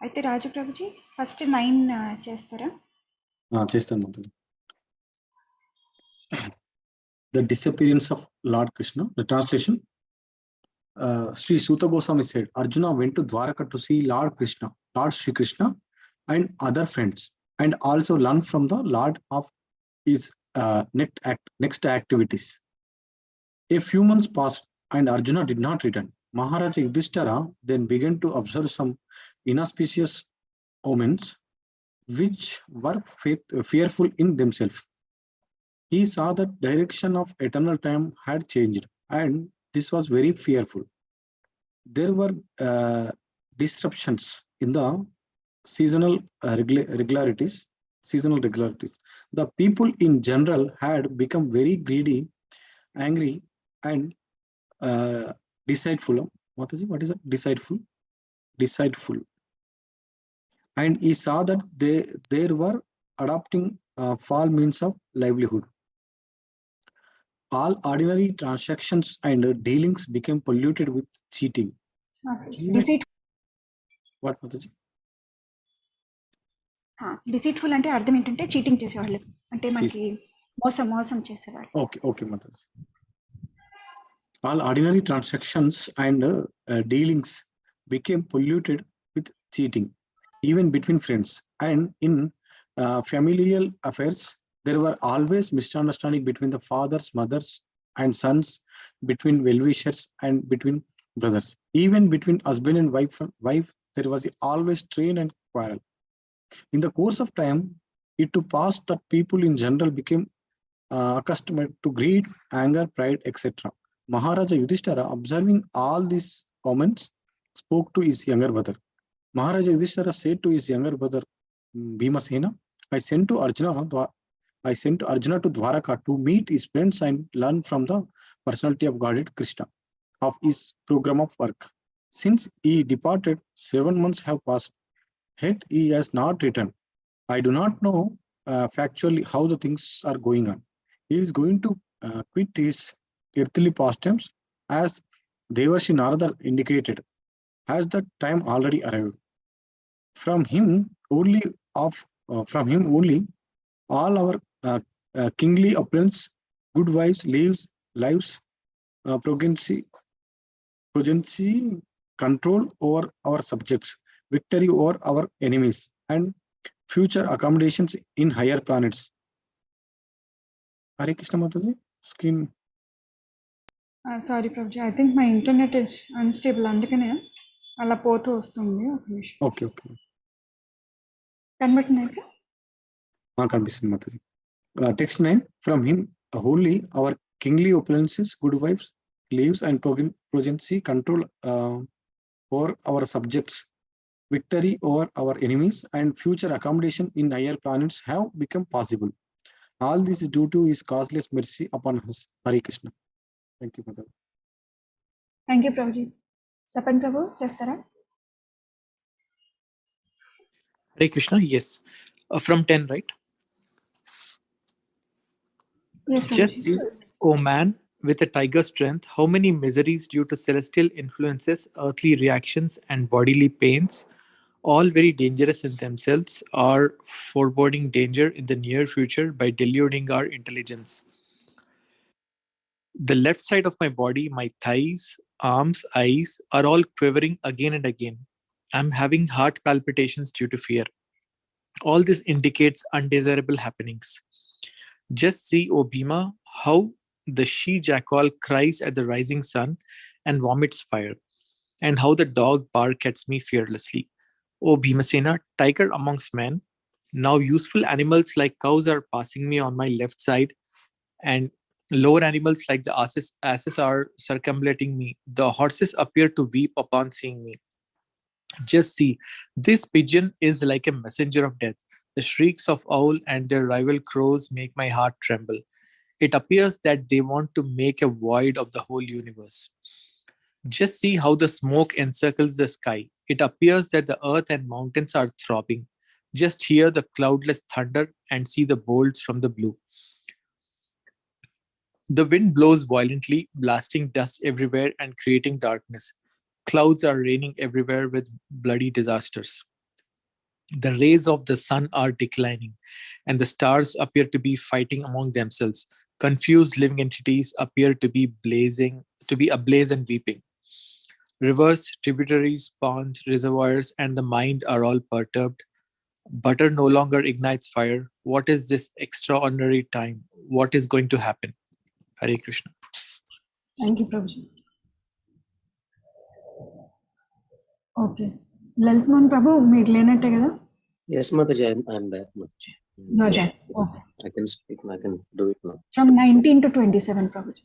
అయితే రాజు Prabhuji first 9 చేస్తారా? చేస్తాను Mataji. The disappearance of Lord Krishna. The translation. Sri Suta Goswami said, Arjuna went to Dwaraka to see Lord Krishna, Lord Sri Krishna, and other friends, and also learn from the Lord of his next activities. A few months passed, and Arjuna did not return. Maharaja Yudhishthira then began to observe some inauspicious omens, which were fearful in themselves. He saw that direction of eternal time had changed, and this was very fearful. There were disruptions in the seasonal regularities. The people in general had become very greedy, angry, and deceitful. What is it? Deceitful. And he saw that they were adopting false means of livelihood. All ordinary transactions and dealings became polluted with cheating. What, Mataji? Deceitful అంటే అర్థం ఏంటంటే cheating చేసేవాళ్ళు, అంటే మనకి మోసం చేసేవాళ్ళు. Okay, Mataji. All ordinary transactions and dealings became polluted with cheating, even between friends. And in familial affairs, there were always misunderstanding between the fathers, mothers, and sons, between well-wishers and between brothers. Even between husband and wife, there was always strain and quarrel. In the course of time, it to pass that people in general became accustomed to greed, anger, pride, etc. Maharaja Yudhishthira, observing all these comments, spoke to his younger brother. Maharaja Yudhishthira said to his younger brother Bhimasena, I sent to Arjuna to Dwaraka to meet his friends and learn from the personality of Godhead Krishna of his program of work. Since he departed, 7 months have passed, yet he has not returned. I do not know factually how the things are going on. He is going to quit his earthly pastimes, as Devarshi Narada indicated. Has that time already arrived? From him only all our kingly opulence, good wives, lives, progeny, control over our subjects, victory over our enemies, and future accommodations in higher planets. Hare Krishna Mataji, screen. Sorry ప్రభుజీ, I think my internet is unstable, అందుకనే అలా పోతూ వస్తుంది. ఒక నిమిషం. Okay కనబడుతుంది కనిపిస్తుంది Mataji. Text 9. From him wholly our kingly opulences, good wives, lives, and progeny, control over our subjects, victory over our enemies, and future accommodation in higher planets have become possible. All this is due to his causeless mercy upon us. Hare Krishna. Thank you, Mataji. Thank you Prabhuji. Sapan ప్రభు చేస్తారా? Hare Krishna, yes. From 10, right? Yes, Just see, O man, with a tiger strength, how many miseries due to celestial influences, earthly reactions, and bodily pains all very dangerous in themselves, are foreboding danger in the near future by deluding our intelligence. The left side of my body, my thighs, arms, eyes, are all quivering again and again. I'm having heart palpitations due to fear. All this indicates undesirable happenings. Just see, O Bhima, how the she-jackal cries at the rising sun and vomits fire, and how the dog barks at me fearlessly. O Bhimasena, tiger amongst men, now useful animals like cows are passing me on my left side, and lower animals like the asses are circumambulating me. The horses appear to weep upon seeing me. Just see, this pigeon is like a messenger of death. The shrieks of owl and their rival crows make my heart tremble. It appears that they want to make a void of the whole universe. Just see how the smoke encircles the sky. It appears that the earth and mountains are throbbing. Just hear the cloudless thunder and see the bolts from the blue. The wind blows violently, blasting dust everywhere and creating darkness. Clouds are raining everywhere with bloody disasters. The rays of the sun are declining, and the stars appear to be fighting among themselves. Confused living entities appear to be ablaze and weeping. Rivers, tributaries, ponds, reservoirs, and the mind are all perturbed. Butter no longer ignites fire. What is this extraordinary time? What is going to happen? Hare Krishna. Thank you, Prabhuji. Okay. Lalit Mohan Prabhu, మీరు లేనట్టే కదా? Yes, Mataji, I'm back, Mataji. You're there. Okay. I can speak, I can do it now. From 19 to 27, Prabhuji.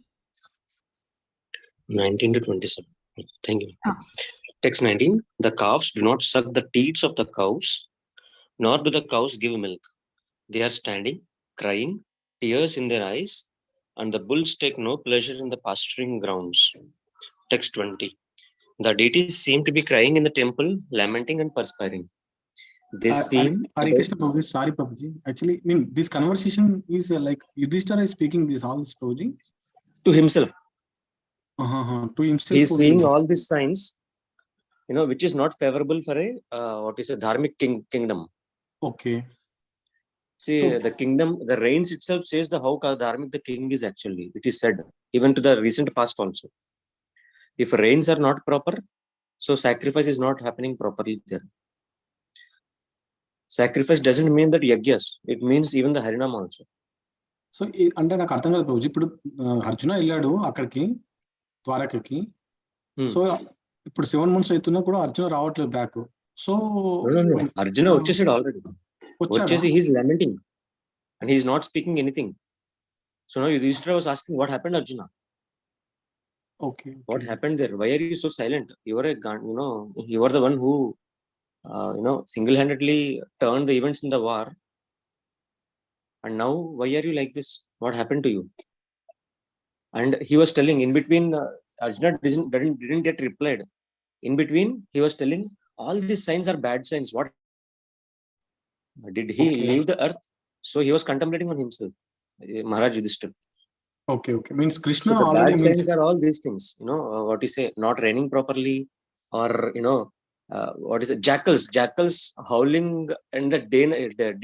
19 to 27. Thank you. Ah. Text 19. The calves do not suck the teats of the cows, nor do the cows give milk. They are standing, crying, tears in their eyes, and the bulls take no pleasure in the pasturing grounds. Text 20. The deities seem to be crying in the temple, lamenting and perspiring. They seem. Hare Krishna Prabhuji, sorry Prabhuji. Actually, I mean, this conversation is like Yudhishthira is speaking this all this Prabhuji. To himself. To himself. He is seeing all these signs, which is not favorable for a dharmic kingdom. Okay. See, so, the kingdom, the reigns itself says how dharmic the king is actually. It is said, even to the recent past also. If reigns are not proper, so sacrifice is not happening properly there. Sacrifice doesn't mean that yagyas. It means even the harinam also. So, అంటే నాకు అర్థం కాదు ప్రభుజీ. ఇప్పుడు అర్జున వెళ్ళాడు అక్కడికి ద్వారకకి. So ఇప్పుడు 7 months అవుతున్నా కూడా అర్జున రావట్లేదు బ్యాక్. సో అర్జున వచ్చేసాడు ఆల్రెడీ. వచ్చేసి he is lamenting and he is not speaking anything. So now Yudhishthira was asking, what happened, Arjuna? Okay. What happened there? Why are you so silent? You are you are the one who single-handedly turned the events in the war. And now why are you like this? What happened to you? And he was telling in between, Arjuna didn't get replied. In between, he was telling all these signs are bad signs. What did he leave the earth? So he was contemplating on himself, Maharaj Yudhishthira. Okay. Means Krishna so the already bad signs are all these things. What you say, not raining properly, or what is it? Jackals howling in the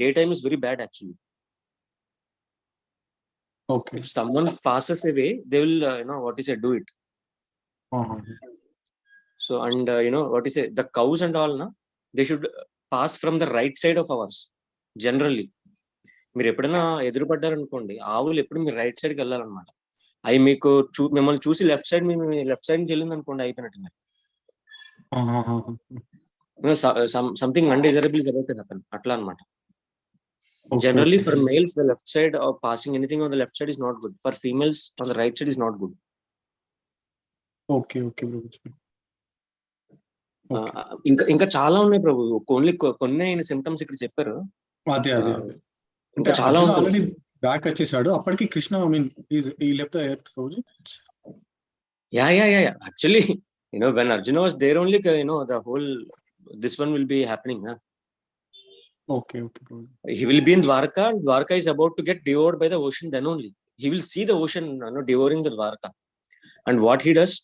daytime is very bad actually. Okay. If someone passes away, they will do it. So and the cows and all, they should pass from the right side of ours. Generally, మీరు ఎప్పుడైనా ఎదురుపడ్డారనుకోండి, ఆవులు ఎప్పుడు మీరు right సైడ్కి వెళ్ళాలన్నమాట. అవి మీకు మిమ్మల్ని చూసి లెఫ్ట్ సైడ్ నుంచి వెళ్ళింది అనుకోండి, అయిపోయినట్టు. Something undesirable is about to happen, అట్లా అన్నమాట. Generally, for males, the left side or passing anything on the left side is not good. For females, on the right side is not good. Okay. ఇంకా చాలా ఉన్నాయి ప్రభు. Only కొన్ని symptoms ఇక్కడ చెప్పారు. అదే ఇంకా చాలా ఆల్రెడీ బ్యాక్ వచ్చేసాడు. అప్పటికి Krishna he left the earth Prabhuji. Yeah. Actually, when Arjuna was there only, the whole this one will be happening. Okay. He will be in Dwarka. Dwarka is about to get devoured by the ocean. Then only he will see the ocean devouring the Dwarka. And what he does,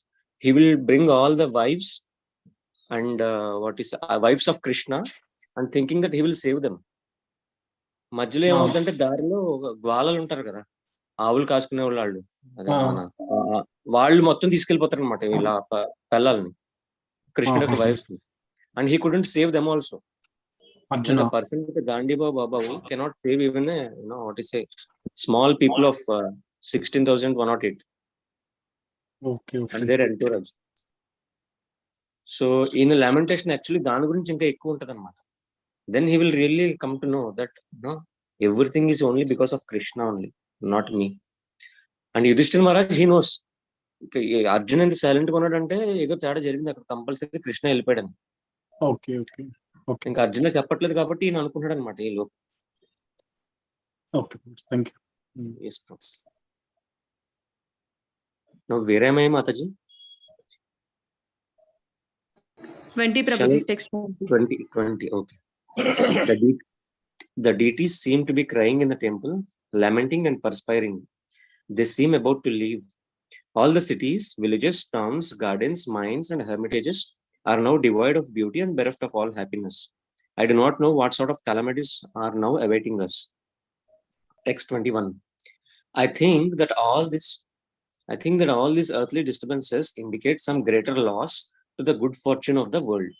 he will bring all the wives and wives of Krishna, and thinking that he will save them. మధ్యలో ఏమవుతుందంటే దారిలో గ్వాలలు ఉంటారు కదా, ఆవులు కాసుకునే వాళ్ళు, అదే మన వాళ్ళు మొత్తం తీసుకెళ్లిపోతారు అనమాట ఇలా పిల్లల్ని, కృష్ణుడు యొక్క వైఫ్స్ ని, and he couldn't save them also. The person with the Gandiba Baba cannot save even small people of 16,108. Okay. And their entourage. So in a lamentation, actually, దాని గురించి ఇంకా ఎక్కువ ఉంటది అనమాట. Then he will really come to know that everything is only because of Krishna only, not me. And Yudhishthira Maharaj, he knows. Arjun ఎంత silent గా ఉన్నాడంటే ఏదో తేడా జరిగింది అక్కడ, కంపల్సరీ కృష్ణ వెళ్ళిపోయాడు. ఇంకా అర్జున చెప్పట్లేదు కాబట్టి ఈయన అనుకుంటాడు అనమాట ఈ లోపు. వేరే Mataji 20 Prabhuji, text 20. Okay. The deities seem to be crying in the temple, lamenting and perspiring. They seem about to leave. All the cities, villages, towns, gardens, mines, and hermitages are now devoid of beauty and bereft of all happiness. I do not know what sort of calamities are now awaiting us. Text 21. I think that all these earthly disturbances indicate some greater loss to the good fortune of the world.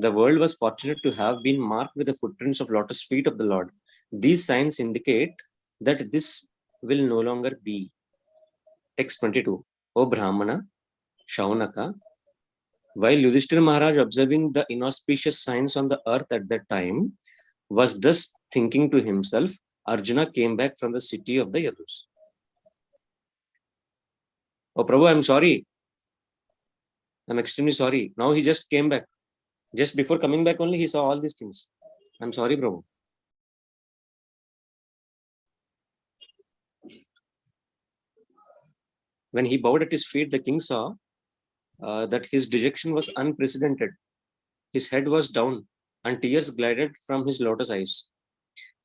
The world was fortunate to have been marked with the footprints of lotus feet of the Lord. These signs indicate that this will no longer be. Text 22. O Brahmana, Shaunaka, while Yudhishthira Maharaj, observing the inauspicious signs on the earth at that time, was thus thinking to himself, Arjuna came back from the city of the Yadus. Oh Prabhu, I'm sorry. I'm extremely sorry. Now he just came back. Just before coming back only, he saw all these things. I'm sorry, Prabhu. When he bowed at his feet, the king saw that his dejection was unprecedented. His head was down, and tears glided from his lotus eyes.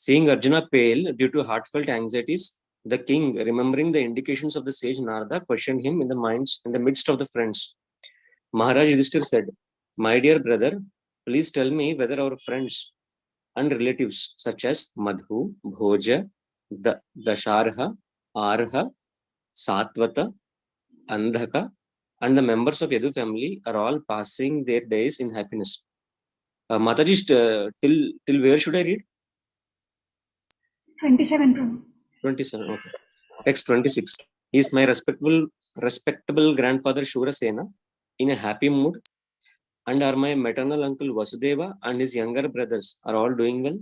Seeing Arjuna pale due to heartfelt anxieties, the king, remembering the indications of the sage Narada, questioned him in the midst of the friends. Maharaj Yudhishthir said, "My dear brother, please tell me whether our friends and relatives such as Madhu, Bhoja, Dasharha, Arha, Satvata, Andhaka, and the members of Yadu family are all passing their days in happiness." Mataji, till where should I read? 27. 27. Okay. Text 26. Is my respectable grandfather Shurasena in a happy mood? And are my maternal uncle Vasudeva and his younger brothers are all doing well?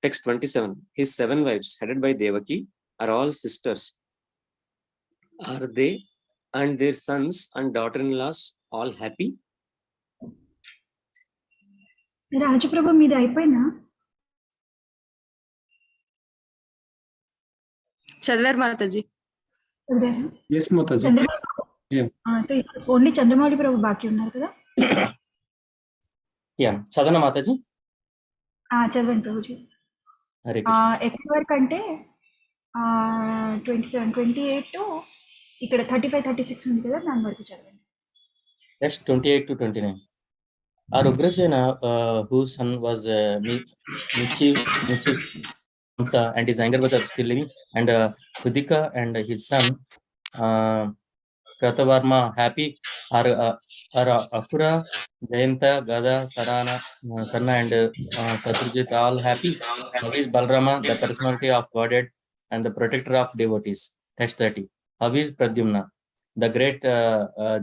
Text 27. His 7 wives, headed by Devaki, are all sisters. Are they and their sons and daughter-in-laws all happy? రాజు ప్రభు మీది అయిపోయిందా? చదివారు Mataji. yes Mataji. Only Chandramouli ప్రభు బాకీ ఉన్నారు కదా? చదవనా మాతాజీ? చదవండి ప్రభుజీ. ఎక్కడి వరకు అంటే 27, 28 ఇక్కడ 35, 36 ఉంది కదా, దాని వరకు చదవండి. Yes, 28 to 29. Our Ugrasena, whose son was Michi and his younger brother still living, and Hudika and his son Kratavarma happy. Are Akura, Jayanta, Gada, Sarana, and Satrujit all happy? How is Balrama, the personality of Godhead and the protector of devotees? Text 30. How is Pradyumna, the great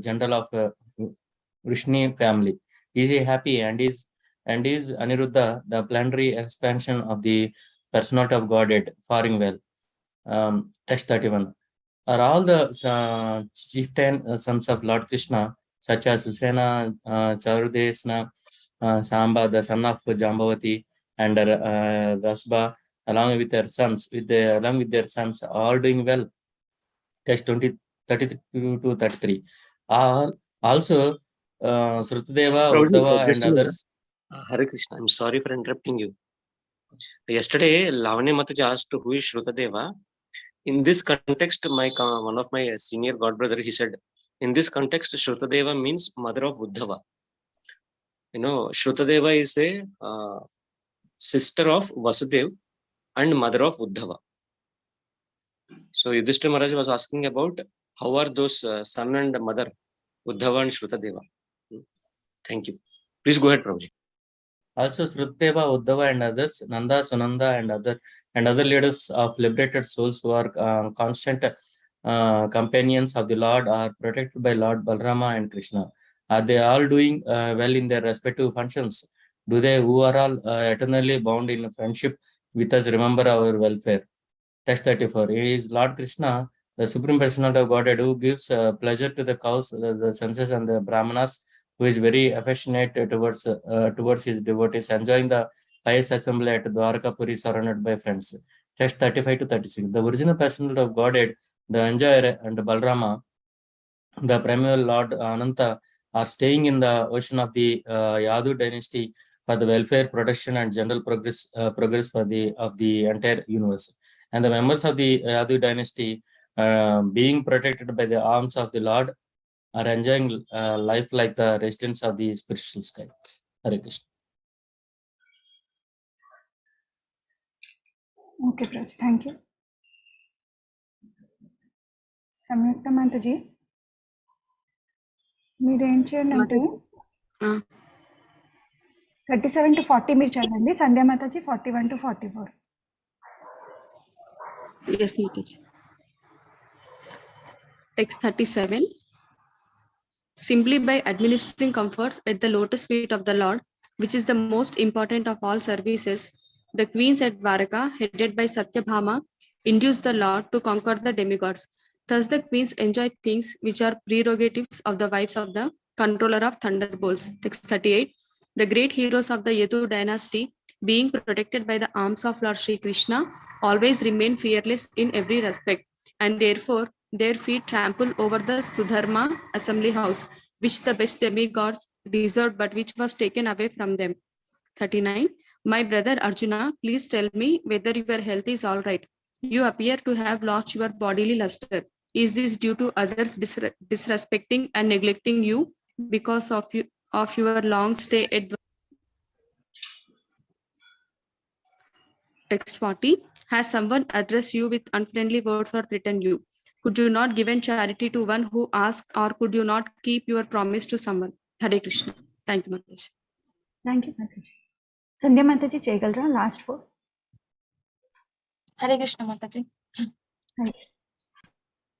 general of Vrishni family? Is he happy? And is Aniruddha, the planetary expansion of the personality of Godhead, faring well? Text 31. Are all the chieftain sons of Lord Krishna, such as Susena, Charudesna, Samba, the son of Jambavati, and Rasba, along with their sons, all doing well? Text 32 to 33. Also, Srutadeva, Uddhava, and others. Hare Krishna, I'm sorry for interrupting you. Yesterday, Lavanya Mataji asked who is Shrutadeva. In this context, one of my senior godbrother, he said, in this context, Shrutadeva means mother of Uddhava. Shrutadeva is a sister of Vasudev and mother of Uddhava. So Yudhishthira Maharaj was asking about how are those son and mother, Uddhava and Shrutadeva. Thank you. Please go ahead, Prabhuji. Also, Shrutadeva, Uddhava, and others, Nanda, Sunanda, and other leaders of liberated souls who are constant companions of the Lord are protected by Lord Balrama and Krishna. Are they all doing well in their respective functions? Do they, who are all eternally bound in friendship with us, remember our welfare? Text 34. He is Lord Krishna, the Supreme Personality of Godhead, who gives pleasure to the cows, the senses, and the Brahmanas, who is very affectionate towards his devotees, enjoying the pious assembly at Dwarkapuri surrounded by friends. Text 35 to 36. The original personality of Godhead, the enjoyer, and Balrama, the primeval Lord Ananta, are staying in the ocean of the Yadu dynasty for the welfare, protection, and general progress of the entire universe. And the members of the Yadu dynasty, being protected by the arms of the Lord, are enjoying life like the residents of the spiritual sky. Hare Krishna. Okay, Prabhu. Thank you. Samyukta Mataji, మీరు ఏం చేయండి అంటే 37 to 40 మీరు చదవండి. సంధ్యా Mataji 41 to 44. Yes, Mataji. Text 37. Simply by administering comforts at the lotus feet of the Lord, which is the most important of all services, the queens at Dwaraka, headed by Satyabhama, induced the Lord to conquer the demigods. Thus the queens enjoy things which are prerogatives of the wives of the controller of thunderbolts. Text 38. The great heroes of the Yadu dynasty, being protected by the arms of Lord Sri Krishna, always remain fearless in every respect, and therefore their feet trample over the Sudharma assembly house, which the best demigods deserved but which was taken away from them. 39. My brother Arjuna, please tell me whether your health is all right. You appear to have lost your bodily luster. Is this due to others disrespecting and neglecting you because of your long stay at Text 40. Has someone addressed you with unfriendly words or threatened you? Could you not give charity to one who asked, or could you not keep your promise to someone? Hare Krishna. Thank you, Mataji. Thank you, Mataji. సంధ్యా మాతాజీ చేయగలరా last 4? Hare Krishna Mataji.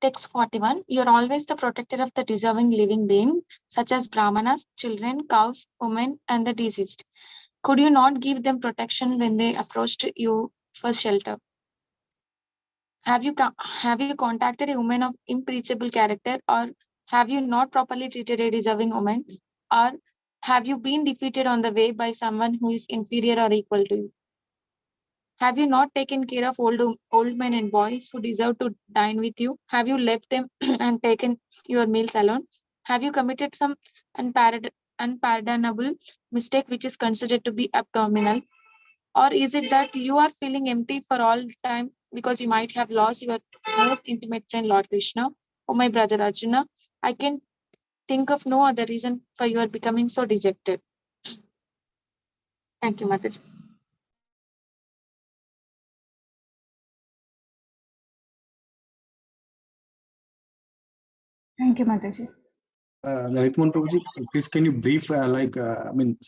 Text 41. You are always the protector of the deserving living being, such as brahmanas, children, cows, women, and the deceased. Could you not give them protection when they approached you for shelter? Have you contacted a woman of impreachable character, or have you not properly treated a deserving woman, or have you been defeated on the way by someone who is inferior or equal to you? Have you not taken care of old men and boys who deserve to dine with you? Have you left them and taken your meals alone? Have you committed some unpardonable mistake which is considered to be abdominal? Or is it that you are feeling empty for all time because you might have lost your most intimate friend, Lord Krishna? Oh, my brother Arjuna, I can think of no other reason for you are becoming so dejected. Thank you, Mataji. Thank you, Mataji. Laitmohan Prabhuji, please can you brief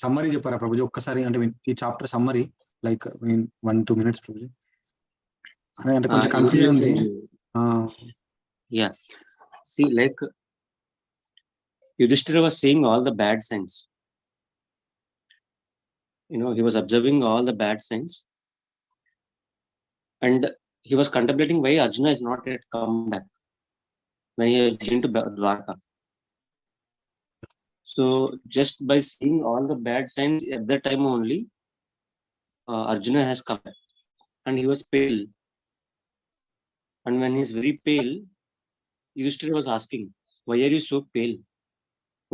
summary చెప్పారా ప్రభుజీ ఒక్కసారి అంటే ఈ chapter summary like 1-2 minutes Prabhuji అంటే కొంచెం confusion ఉంది. Yes. See, like Yudhishthira was seeing all the bad signs. He was observing all the bad signs, and he was contemplating why Arjuna is not yet come back when he is going to Dwarka. So just by seeing all the bad signs at that time only, Arjuna has come back, and he was pale. And when he is very pale, Yudhishthira was asking, "Why are you so pale?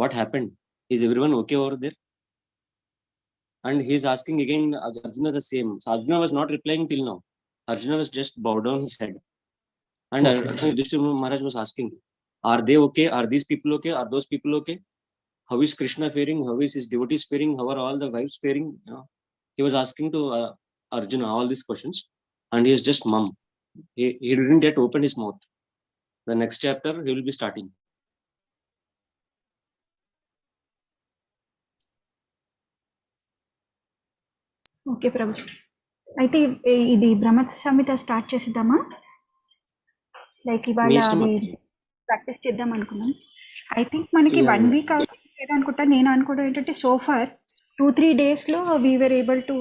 What happened? Is everyone okay over there?" And he is asking again Arjuna the same. So Arjuna was not replying till now. Arjuna was just bowed down his head. And Yudhishthira Maharaj was asking, "Are they okay? Are these people okay? Are those people okay?" how is Krishna faring? How is his devotees faring? How are all the wives faring? He was asking to Arjuna all these questions, and he is just mum. He didn't yet open his mouth. The next chapter he will be starting. Okay Prabhuji. అయితే ఇది బ్రహ్మ సంహిత start చేసేద్దామా? Like మీ ఇవాళ ఇష్టం అది అత్తజీ. Practice చేద్దాం అనుకున్నాం. I think మనకి Yeah, 1 yeah. Week అవుతుంది అనుకుంటా. నేను అనుకోవడం ఏంటంటే సో ఫార్ 2-3 days లో we were able to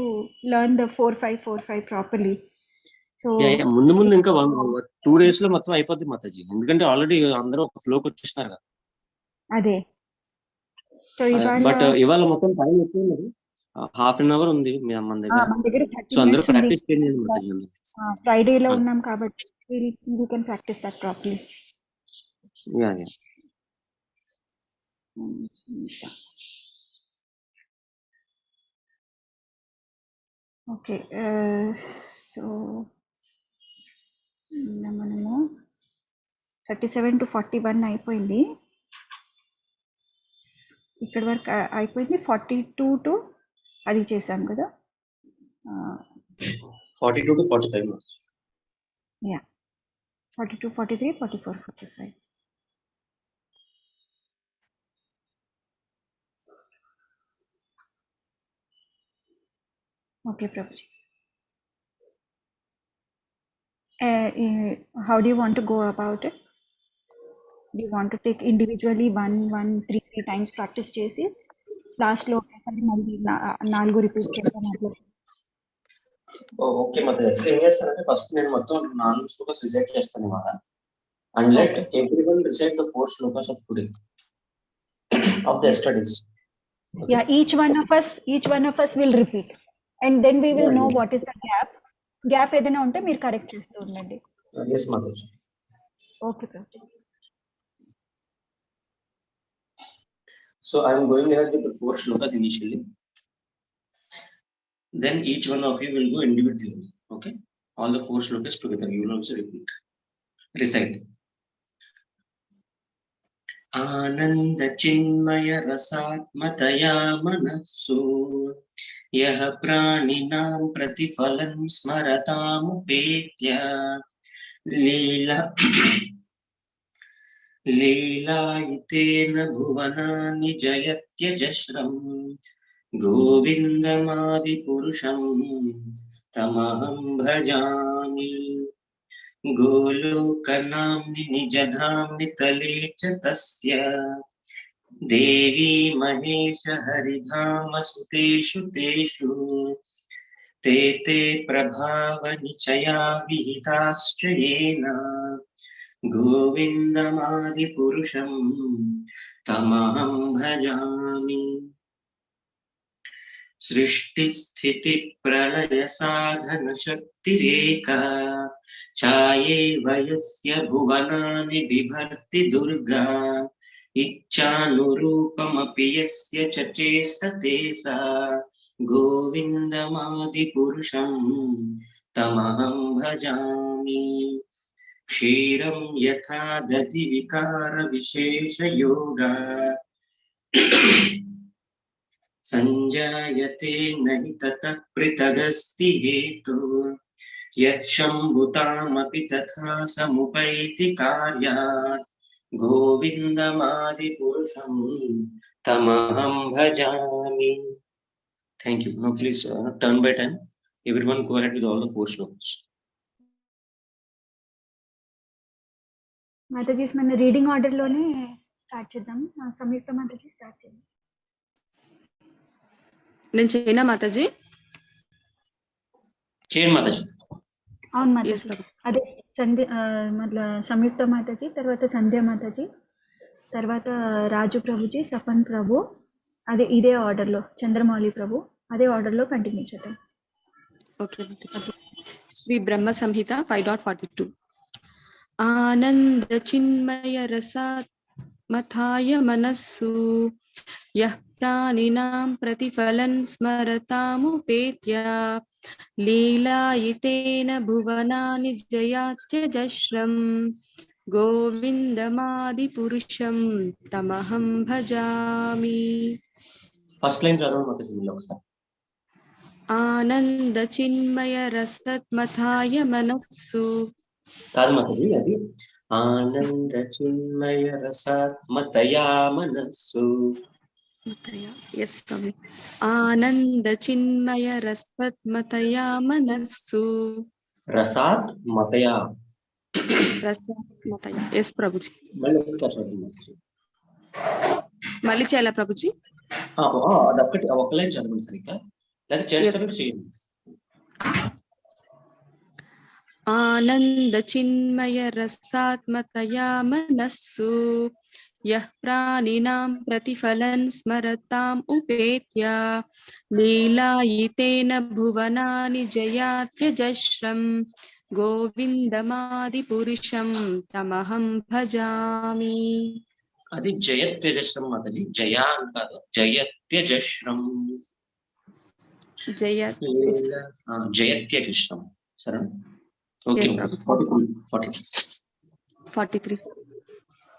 learn the 4-5 properly. So ముందు ఇంకా 2 days లో మొత్తం అయిపోద్ది మాతాజీ. ఎందుకంటే ఆల్రెడీ అందరూ ఒక ఫ్లోకి వచ్చేస్తున్నారు కదా. అదే. సో బట్ ఇవాళ మొత్తం టైం ఎక్కువ ఉన్నది. హాఫ్ అన్ అవర్ ఉంది మన దగ్గర. మన దగ్గర సో 30 అందరూ minutes ఉంది. ప్రాక్టీస్ చేయండి మాతాజీ. ఫ్రైడేలో ఉన్నాం కాబట్టి we can practice that properly. Yeah. Okay. So మనము 37 to 41 అయిపోయింది. ఇక్కడ వరకు అయిపోయింది. 42 to అది చేసాం కదా. 42 to 45. Yeah. 42, 43, 44, 45. Okay, Prabhuji. How do you want to go about it? Do you want to take individually 3 times practice చేసి లాస్ట్ లో ఒకసారి మళ్ళీ 4 రిపీట్ చేస్తాను? ఓకే మాతాజీ. ఏం చేస్తానంటే ఫస్ట్ నేను మొత్తం 4 శ్లోకాస్ రిసైట్ చేస్తాను ఇవాళ. And let everyone recite the 4 slokas of today of the studies. Okay. Yeah, each one of us will repeat, and then we will know what is the gap ఏదైనా ఉంటే మీరు correct చేస్తూ ఉండండి. Yes Mataji. Okay, Prabhuji. So I am going ahead with the 4 slokas initially. Then each one of you will go individually. Okay. All the 4 slokas together you will also repeat. Recite. आनंद चिन्मय रसात्मतया मनस्सु यः प्राणिनां प्रतिफलं स्मरतामुपेत्य लीलायितेन भुवनानि जयत्यजस्रम् गोविन्दमादिपुरुषं तमहं भजामि गोलोकनाम्नि निजधाम्नि तले च तस्य देवी महेश हरिधामसुतेषु तेषु ते प्रभावनिचया विहिताश्च येन गोविन्दमादिपुरुषं तमहं भजामि सृष्टिस्थितिप्रलयसाधनशक्तिरेका छायेव यस्य भुवनानि बिभर्ति दुर्गा इच्छानुरूपमपि यस्य च चेष्टते सा गोविन्दमादिपुरुषं तमहं भजामि क्षीरं यथा दधिविकारविशेषयोगा संजायते नहि ततः पृथगस्ति हेतु यच्छम्भुतामपि तथा समुपैति कार्यात् गोविन्दमादिपुरुषं तमहं भजामि. Thank you. Now please turn by turn. Everyone go ahead with all the 4 slokas. Mataji మన రీడింగ్ ఆర్డర్ లోనే స్టార్ట్ చేద్దాం. సంయుక్త మాతాజీ స్టార్ట్ చేద్దాం. నేను చేయనా మాతాజీ? చేయండి మాతాజీ. అవును మాతాజీ. అదే సంయుక్త మాతాజీ, తర్వాత సంధ్య మాతాజీ, తర్వాత రాజు ప్రభుజీ, సపన్ ప్రభు, అదే ఇదే ఆర్డర్ లో చంద్రమౌళి ప్రభు, అదే ఆర్డర్ లో కంటిన్యూ చేద్దాం. ఓకే మాతాజీ. శ్రీ బ్రహ్మ సంహిత 5.42. ఆనంద చిన్మయ రసాత్మథాయ మనస్సు యః ప్రాణినాం ప్రతిఫలన్ స్మరతాముపేత్య లీలాయితేన భువనాని జయాత్యజస్రం गोविन्दमादिपुरुषं तमहं भजामि ఫస్ట్ లైన్ చదవండి మాతాజీ మళ్ళీ ఒకసారి. आनन्दचिन्मयरसत्मथाय मनस्सु కాదు మాతాజీ, అది ఆనంద చిన్మయ రసాత్మతయా మనస్సు. Yes, Prabhu. आनन्दचिन्मयरसत्मथया मनस्सु రసాత్ మతయా. रसत्मथया. Yes, Prabhuji. మళ్ళీ ఒకసారి చదవండి మాతాజీ. మళ్ళీ చేయాలా ప్రభుజీ? అదొక్కటి ఒక లైన్ చదవండి సరిగ్గా, లేదా చేస్తారు చేయండి. आनन्दचिन्मयरसात्मतया मनस्सु यः प्राणिनां प्रतिफलं स्मरताम् उपेत्य लीलायितेन भुवनानि जयात्यजस्रं गोविन्दमादिपुरुषं तमहं भजामि. అది జయత్యజశ్రం మాతాజీ, జయా అని కాదు, జయత్యజశ్రం. జయత్యజశ్రం. సరే, ఓకే. 43.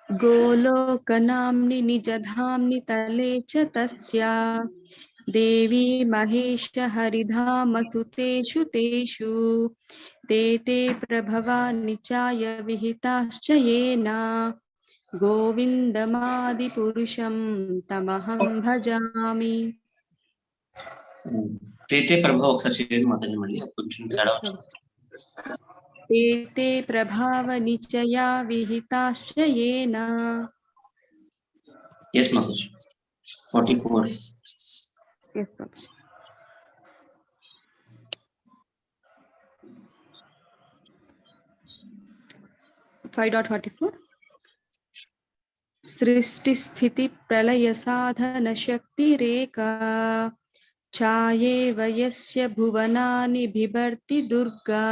गोलोकनाम्नि निजधाम्नि तले च तस्या देवी महेश हरिधामसुतेषु तेषु ते ते प्रभवानि चाय विहिताश्च येन गोविन्दमादिपुरुषं तमहं भजामि. తేతే ప్రభావ ఒకసారి చేయండి మాతాజీ, మళ్ళీ అది కొంచెం తేడా వచ్చింది. ते ते प्रभावनिचया विहिताश्च येन. Yes, Maharaj. 44. Yes, Maharaj. 5.44. सृष्टिस्थिति प्रलय साधन शक्तिरेका छायेव यस्य भुवनानि बिभर्ति दुर्गा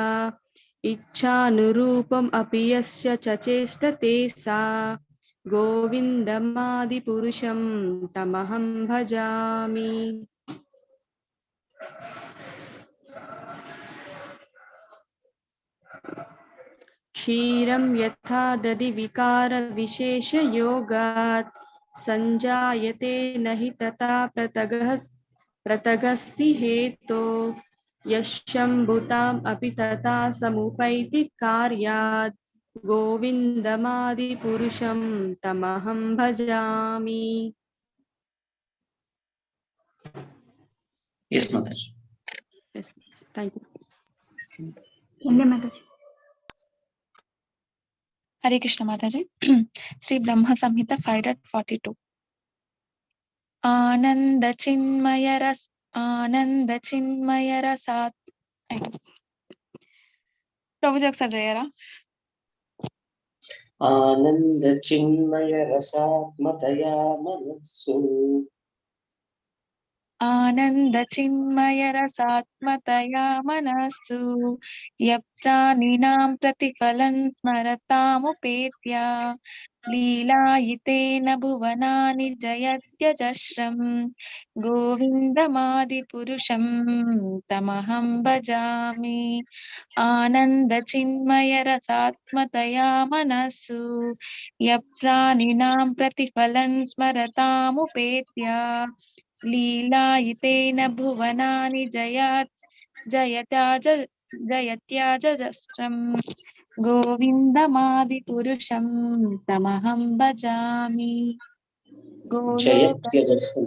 इच्छानुरूपम् अपि यस्य च चेष्टते सा गोविन्दमादिपुरुषं तमहं भजामि. क्षीरं यथा दधि विकार विशेष योगात् संजायते न हि तथा प्रतगस्ति हेतो यशंभुताम् अपि तथा समुपैति कार्यात् गोविन्दमादिपुरुषं तमहं भजामि. Yes, Maharaj. Yes, thank you. Hare Krishna Mataji. Sri Brahma Samhita 5.42. Ananda Chinmaya Rasat. Prabhuji ఒకసారి చేయరా? ఆనంద చిన్మయ రసాత్మతయా మనస్సు. आनंद चिन्मय रसात्मतया मनस्सु यप्राणिनां प्रतिफलं स्मरतामुपेत्य लीलायितेन भुवनानि जयत्यजस्रं गोविन्दमादिपुरुषं तमहं भजामि. आनंद चिन्मय रसात्मतया मनस्सु यप्राणिनां प्रतिफलं स्मरतामुपेत्य लीलायितेन भुवनानि जयत्याजस्रं गोविन्दमादिपुरुषं तमहं भजामि. జయత్యజస్రం.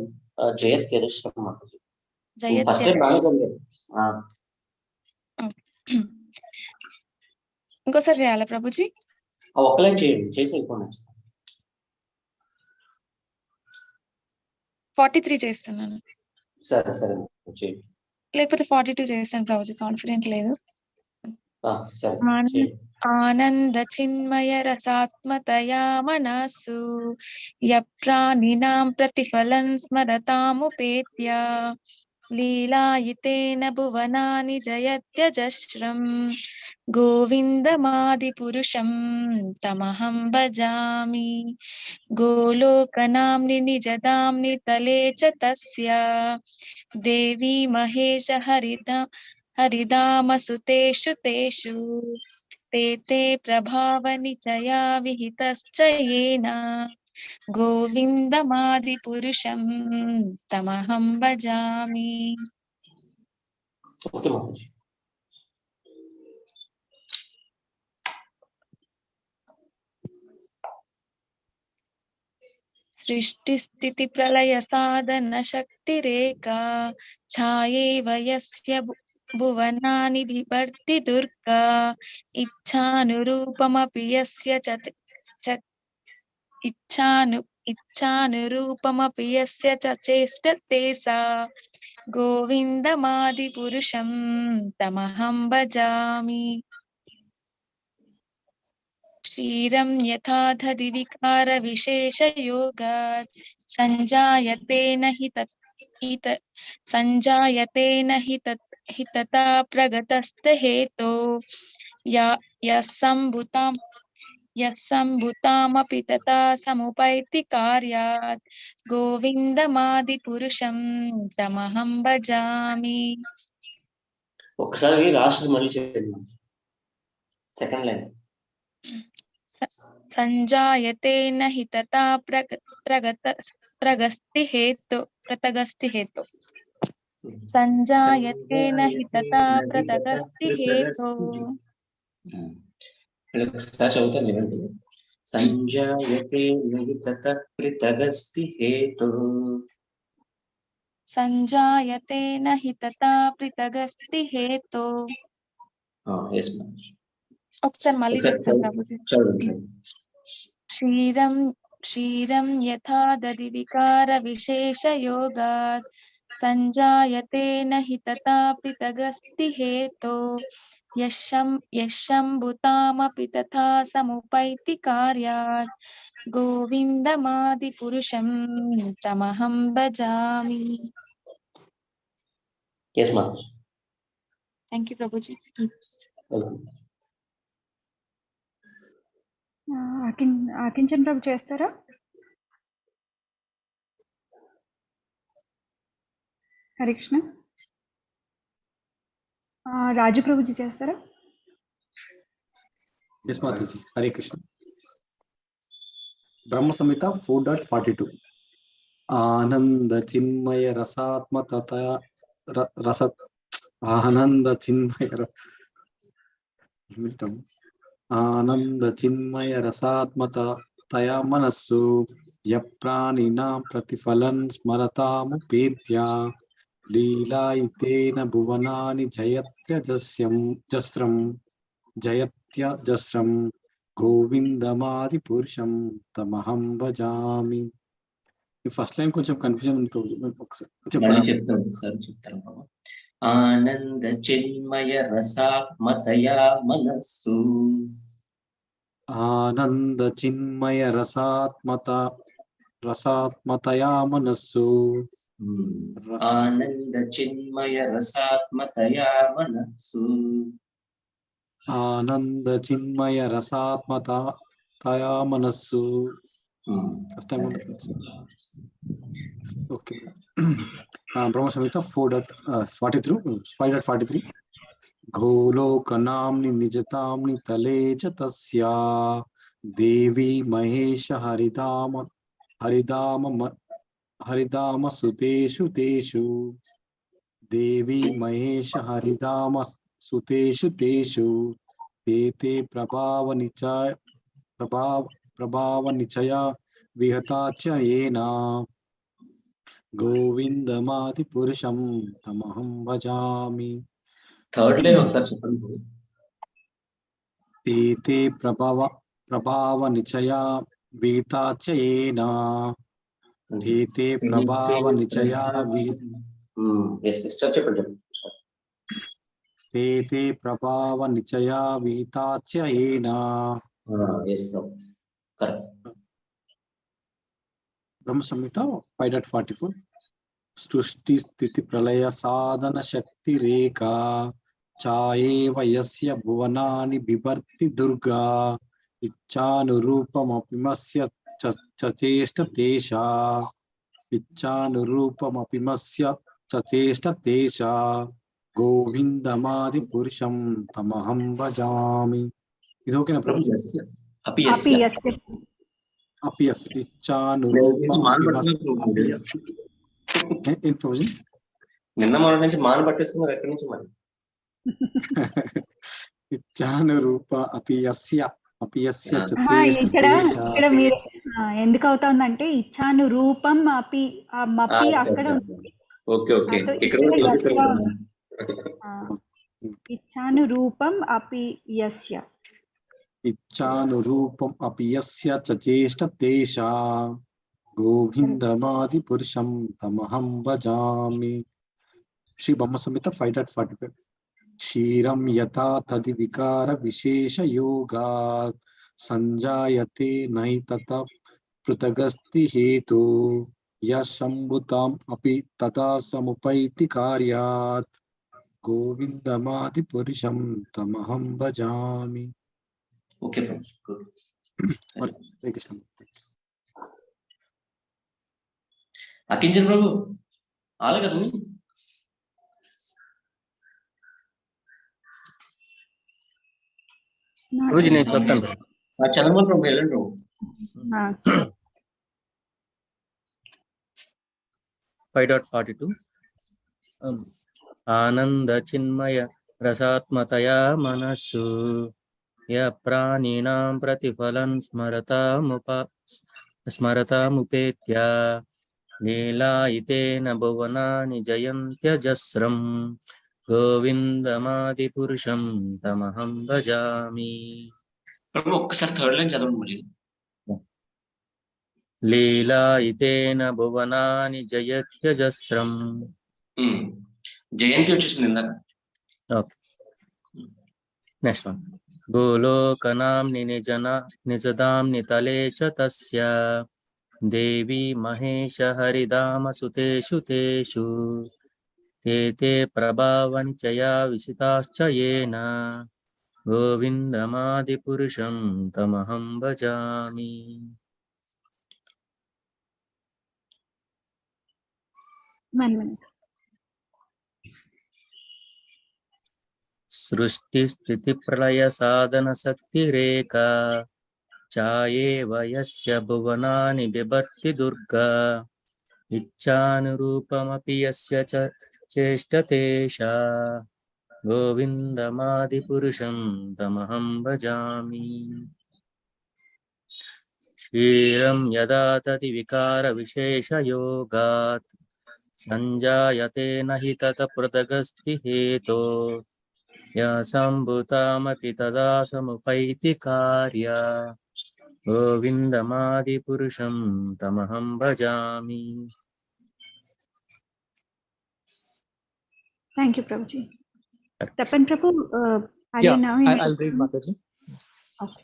జయత్యజస్రం మాతాజీ. ఫస్ట్ టైం బాగా చదివారు. ఇంకోసారి చేయాలా ప్రభుజీ? ఒక్క లైన్ చేయండి, చేసి అయిపోయింది. 43 చేస్తున్నాను. సరే సరే చేయండి. లేకపోతే 42 చేస్తాను ప్రభుజీ, కాన్ఫిడెంట్ లేదు. ఆనంద చిన్మయ రసాత్మతయా మనస్సు యప్రాణినాం ప్రతిఫలం స్మరతాముపేత్య లీలాయితేన భువనాని జయత్యజస్రం గోవిందమాదిపురుషం తమహం భజామి. గోలోకనామ్ని నిజదామ్ని తలే చ తస్య దేవీ మహేశ హరిదామసుతేషు తేషు ते ते प्रभावनिचया विहितश्च येन गोविन्दमादिपुरुषं तमहं भजामि. Okay, Mataji. सृष्टिस्थितिप्रलयसाधनशक्तिरेका छायैव यस्य भुवनानि बिभर्ति दुर्गा इच्छानुरूपमपि यस्य इच्छानुरूपमपि यस्य च चेष्टते सा गोविन्दमादिपुरुषं तमहं भजामि. क्षीरं यथा दधि विकारविशेषयोगात् सञ्जायते न हि तथा प्रगतस्थहेतो यः सम्भुतामपि तथा समुपैति कार्यात् गोविन्दमादिपुरुषं तमहं भजामि. ఒకసారి లాస్ట్ మళ్ళీ చేయండి. Second line. सञ्जायते न हि तथा प्रगस्तिहेतो सञ्जायते न हि तथा प्रगस्तिहेतो. ఒకసారి చదువుతాను వినండి. సంజాయతే నహి తతః పృథగస్తిహేతుః. सञ्जायते न हि तथा पृथगस्तिहेतो. Yes ma'am. ఒకసారి మళ్ళీ చెప్తాను ప్రభుజీ. क्षीरं यथा दधि विकारविशेषयोगात् सञ्जायते न हि तथा पृथगस्तिहेतो यः शम्भुतामपि तथा समुपैति कार्यात् गोविन्दमादिपुरुषं तमहं भजामि. Yes ma'am. థ్యాంక్ యూ ప్రభుజీ. ఆకించన్ ప్రభు చేస్తారా? హరే కృష్ణ. రాజు ప్రభుజీ చేస్తారా? ఎస్ మాతాజీ. హరే కృష్ణ. బ్రహ్మ సంహిత 4.42. ఆనంద చిన్మయ రసాత్మత రస ఆనంద చిన్మయ రసాత్మతయా మనస్సు యప్రాణినాం ప్రతిఫలం స్మరతాముపేత్య లీలాయితేన భువనాని జయత్యజస్రం గోవిందమాది పురుషం తమహం భజామి. ఈ ఫస్ట్ లైన్ కొంచెం కన్ఫ్యూజన్ ఉంది. చెప్తాను. ఆనంద చిన్మయ రసాత్మతయా మనస్సు. ఆనంద చిన్మయ రసాత్మతయా మనస్సు. ఆనంద చిన్మయ రసాత్మతయా మనస్సు. ఆనంద చిన్మయ రసాత్మతయా మనస్సు. ఓకే. బ్రహ్మ సంహిత 5.43. గోలోకనామ్ని నిజతామ్ని తలే చ తస్యా దేవి మహేష హరిదామ సుతేషు తేషు. దేవి మహేష హరిదామ సుతేషు తేషు ते ప్రభావ నిచయ విహతాచ ఏనా గోవిందమాది పురుషం తమహం భజామి. థర్డ్ లైన్ ఒకసారి చెప్పండి. ते ప్రభావ నిచయ విహతాచ ఏనా. ते ప్రభావ నిచయ చెప్పండి. ते ప్రభావ నిచయ విహతాచ ఏనా. బ్రహ్మ సంహిత 5.44. సృష్టి స్థితి ప్రళయ సాధన శక్తి రేఖా ఛాయేవ యస్య భువనాని బిభర్తి దుర్గా ఇచ్ఛానురూపమపిమస్య చచేష్టతేషా. ఇచ్ఛానురూపమపిమస్య చచేష్టతేషా గోవిందమాది పురుషం తమహం భజామి. ఇది ఓకేనా ప్రభు? అపి అపి యస్య. యస్య. అపియస్ ఇచ్చానురూప మాను అపియస్ పట్టుకున్నాం అపియస్. ఏం ప్రభుజీ? నిన్న మొన్న నుంచి మాను పట్టేస్తున్నారు ఎక్కడి నుంచి మరి? ఇచ్చానురూప అపియస్య అపియస్య ఆహా, ఇక్కడ ఇక్కడ మీరు ఎందుకు అవుతుందంటే ఇచ్చాను రూపం అపి మపి అక్కడ ఉంది. Okay okay. సో ఇక్కడ ఇక్కడ కూడా యస్య ఉంది. ఇచ్చాను రూపం అపి యస్య. ఇచ్చానురూపం అపియస్య చేష్ట తేషా గోవిందమాది పురుషం తమహం భజామి. శ్రీ బ్రహ్మ సంహిత 5.45. క్షీరం యథా తది వికార విశేష యోగాత్ సంజాయతే నైతత పృథగస్తి హేతు యశంభుతాం అపి తథా సముపైతి కార్యాత్ గోవిందమాది పురుషం తమహం భజామి. ఓకే. హరే కృష్ణ. అకించన్ ప్రభు ఆలే కదా రోజు నేను చెప్తాను. చదవమని ప్రభు వెళ్ళండి ప్రభు. 5.42 ఆనంద చిన్మయ రసాత్మతయా మనస్సు య ప్రాణినాం ప్రతిఫలం స్మరతాముపేత్య లీలాయితేన భువనాని జయంత్యజస్రం గోవిందమాది పురుషం తమహం భజామి. ప్రభు ఒక్కసారి థర్డ్ లైన్ చదవండి మరి. లీలాయితేన భువనాని జయత్యజస్రం. జయంతి వచ్చేసింది ఇందాక. Okay, next one. గోలోకనాంని నిజదాంని తలే చ తస్య దేవి మహేశ హరిదామ సుతేషు తేషు ते ప్రభావని చయా విసితాశ్చ येन గోవిందమాదిపురుషం తమహం భజామి. సృష్టి స్థితి ప్రళయ సాధన శక్తి రేఖ ఛాయేవ యస్య భువనాని బిభర్తి దుర్గా ఇచ్ఛానురూపమపి యస్య చేష్టతేషా గోవిందమాదిపురుషం తమహం భజామి. క్షీరం యదా తది వికార విశేష యోగాత్ సంజాయతే నహి తత పృథగస్తి హేతో సంభూతామపి తదా సముపైతి కార్య గోవిందమాదిపురుషం తమహం భజామి. Thank you, Prabhuji. Tapan Prabhu, are you now? I'll read Mataji. Okay.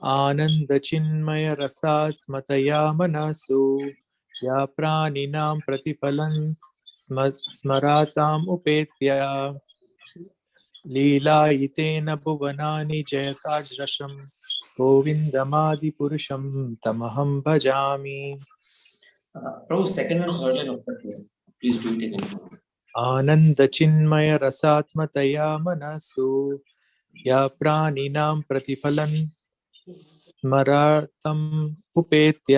Anand chinmaya rasatmataya manasu ya praninam pratipalan smaratam upetya लीलायितेन भुवनानि जयताज्रशं गोविन्दमादिपुरुषं तमहं भजामि. Prabhu, second and third line of that, please do it again. आनन्दचिन्मय रसात्मतया मनसु या प्राणिनां प्रतिफलं स्मरताम् उपेत्य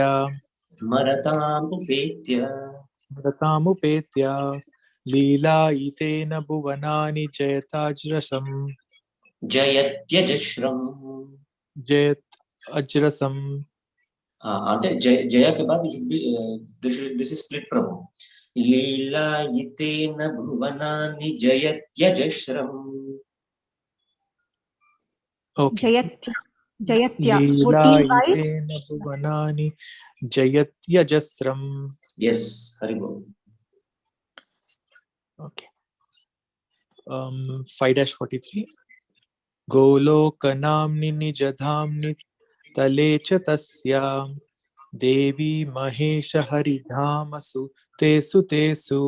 लीलायितेन भुवनानि जयताज्रशं जयत् అంటే జయ के बाद this is split ప్రభు. లీలాయితేన భువనాని జయత్యజశ్రం. ఓకే, లీలాయితేన భువనాని జయత్యజస్రం. yes, హరి బోల్. Okay. 5-43 गोलोकनाम्नि निजधाम्नि तले च तस्या देवी महेश हरिधामसु तेषु तेषु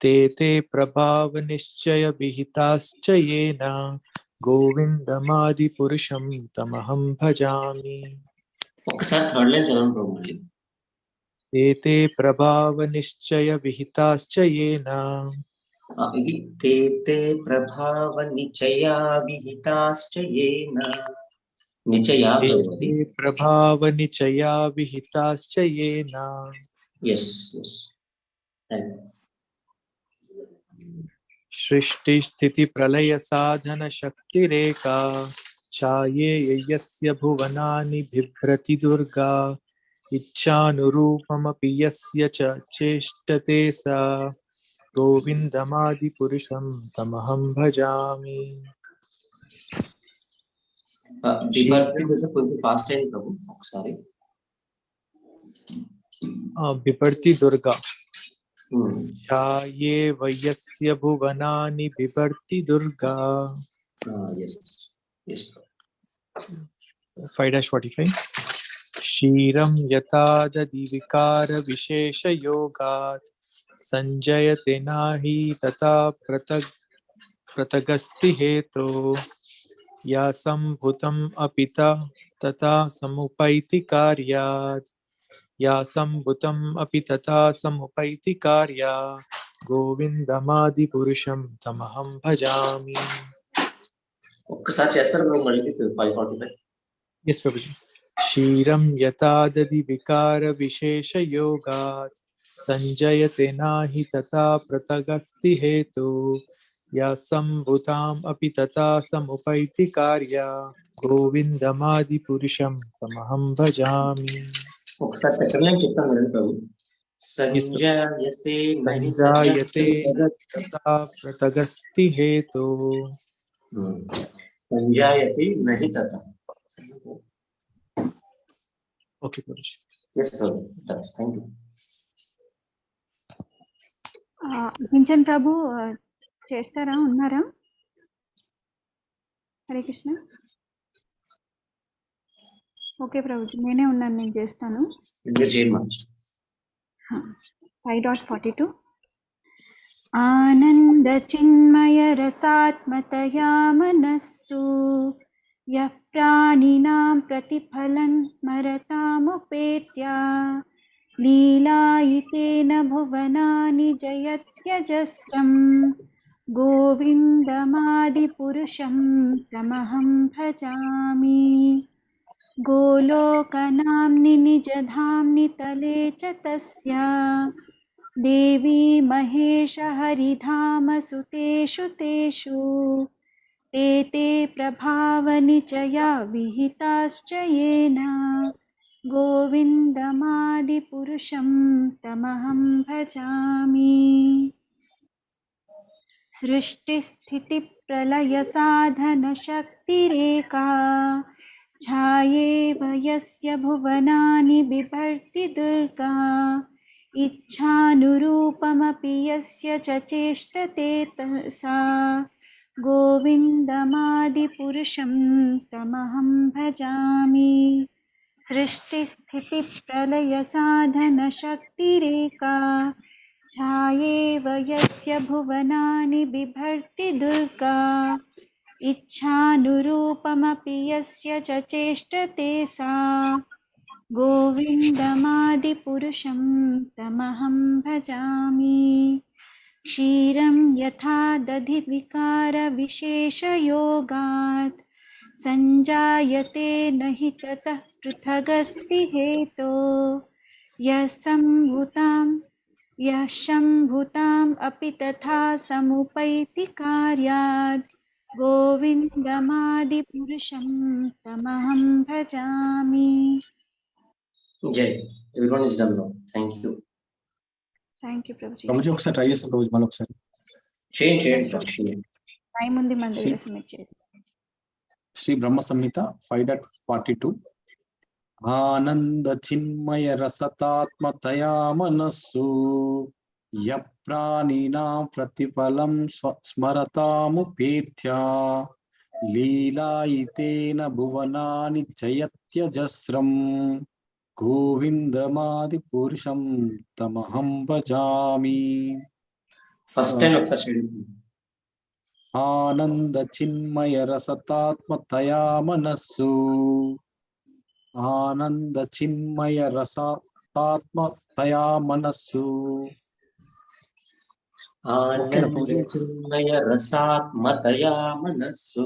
ते प्रभाव निश्चय विहिताश्च येन गोविन्दमादिपुरुषं तमहं भजामि. ఒకసారి థర్డ్ లైన్ చదవండి ప్రభు మళ్ళీ. ते प्रभाव निश्चय विहिताश्च येन ఇది ते ते ప్రభావ నిచయా విహితాశ్చ येन నిచయా భవతి ప్రభావ నిచయా విహితాశ్చ येन yes सृष्टि स्थिति प्रलय साधन शक्ति रेखा छाये यस्य भुवनानि बिभ्रति दुर्गा इच्छानुरूपमपि यस्य च चेष्टते सा गोविन्दमादिपुरुषं तमहं भजामि బిభర్తి కొంచెం ఫాస్ట్ అయింది ప్రభు ఒకసారి बिभर्ति दुर्गा छाये वयस्य भुवनानि बिभर्ति दुर्गा yes yes 5-45 क्षीरं यथा दधिविकार विशेष योगात् संजयते नाहि तथा पृथगस्ति हेतो या संभूतम् अपिता तथा समुपैति कार्यात् या संभूतम् अपि तथा समुपैति कार्या गोविन्दमादिपुरुषं तमहं भजामि ఒక్కసారి చేస్తారు ప్రభు మళ్ళీ 545 yes प्रभुजी क्षीरं यथा दधि विकार विशेष योगात् संजयते नाहि तथा पृथगस्ति हेतु या संभूताम् अपि तथा समुपैति कार्या गोविन्दमादिपुरुषं तमहं भजामि ఒకసారి సెకండ్ లైన్ చెప్తాను వినండి ప్రభు సంజాయతే నహి संजायते तथा पृथगस्ति हेतु సంజాయతే నహి తథ ओके प्रभुजी yes ప్రభు థాంక్యూ కించన్ ప్రభు చేస్తారా ఉన్నారా హరే కృష్ణ ఓకే ప్రభుజీ నేనే ఉన్నాను నేను చేస్తాను 5.42 ఆనంద చిన్మయ రసాత్మతయా మనస్సు యః ప్రాణినాం ప్రతిఫలం స్మరతాముపేత్య లీలాయితేన భువనాని జయత్యజస్రం గోవిందమాదిపురుషం తమహం భజామి गोलोकनाम्नि निजधाम्नि तले च तस्य देवी महेश हरिधामसुतेषु तेषु ते ते प्रभावनिचया विहिताश्च येन गोविन्दमादिपुरुषं तमहं भजामि सृष्टिस्थितिप्रलयसाधनशक्तिरेका छायेव यस्य भुवनानि बिभर्ति दुर्गा इच्छानुरूपमपि यस्य च चेष्टते सा गोविन्दमादिपुरुषं तमहं भजामि सृष्टिस्थितिप्रलयसाधनशक्तिरेका छायेव यस्य भुवनानि बिभर्ति दुर्गा इच्छानुरूपमपि यस्य च चेष्टते सा गोविन्दमादिपुरुषं तमहं भजामि क्षीरं यथा दधिविकारविशेषयोगात् संजायते न हि ततः पृथगस्ति हेतो यः शम्भुताम् अपि तथा समुपैति कार्यात् गोविन्दमादिपुरुषं तमहं भजामि జై everyone is done now thank you Prabhuji Prabhuji ఒకసారి ట్రై చేస్తాం ప్రభుజీ మళ్ళీ ఒకసారి చేయండి టైం ఉంది మన దగ్గర సబ్మిట్ చేయండి శ్రీ బ్రహ్మ సంహిత 5.42 ఆనంద చిన్మయ రసతాత్మతయా మనస్సు యప్రాణినాం ప్రతిఫలం స్మరతాముపేత్య లీలాయితేన భువనాని జయత్యజస్రం గోవిందమాది పురుషం తమహం భజామి ఫస్ట్ టైం ఒకసారి చేయండి ఆనంద చిన్మయ రసతాత్మతయా మనస్సు ఆనంద చిన్మయ రసతాత్మతయా మనస్సు आनन्दचिन्मय रसात्मतया मनस्सु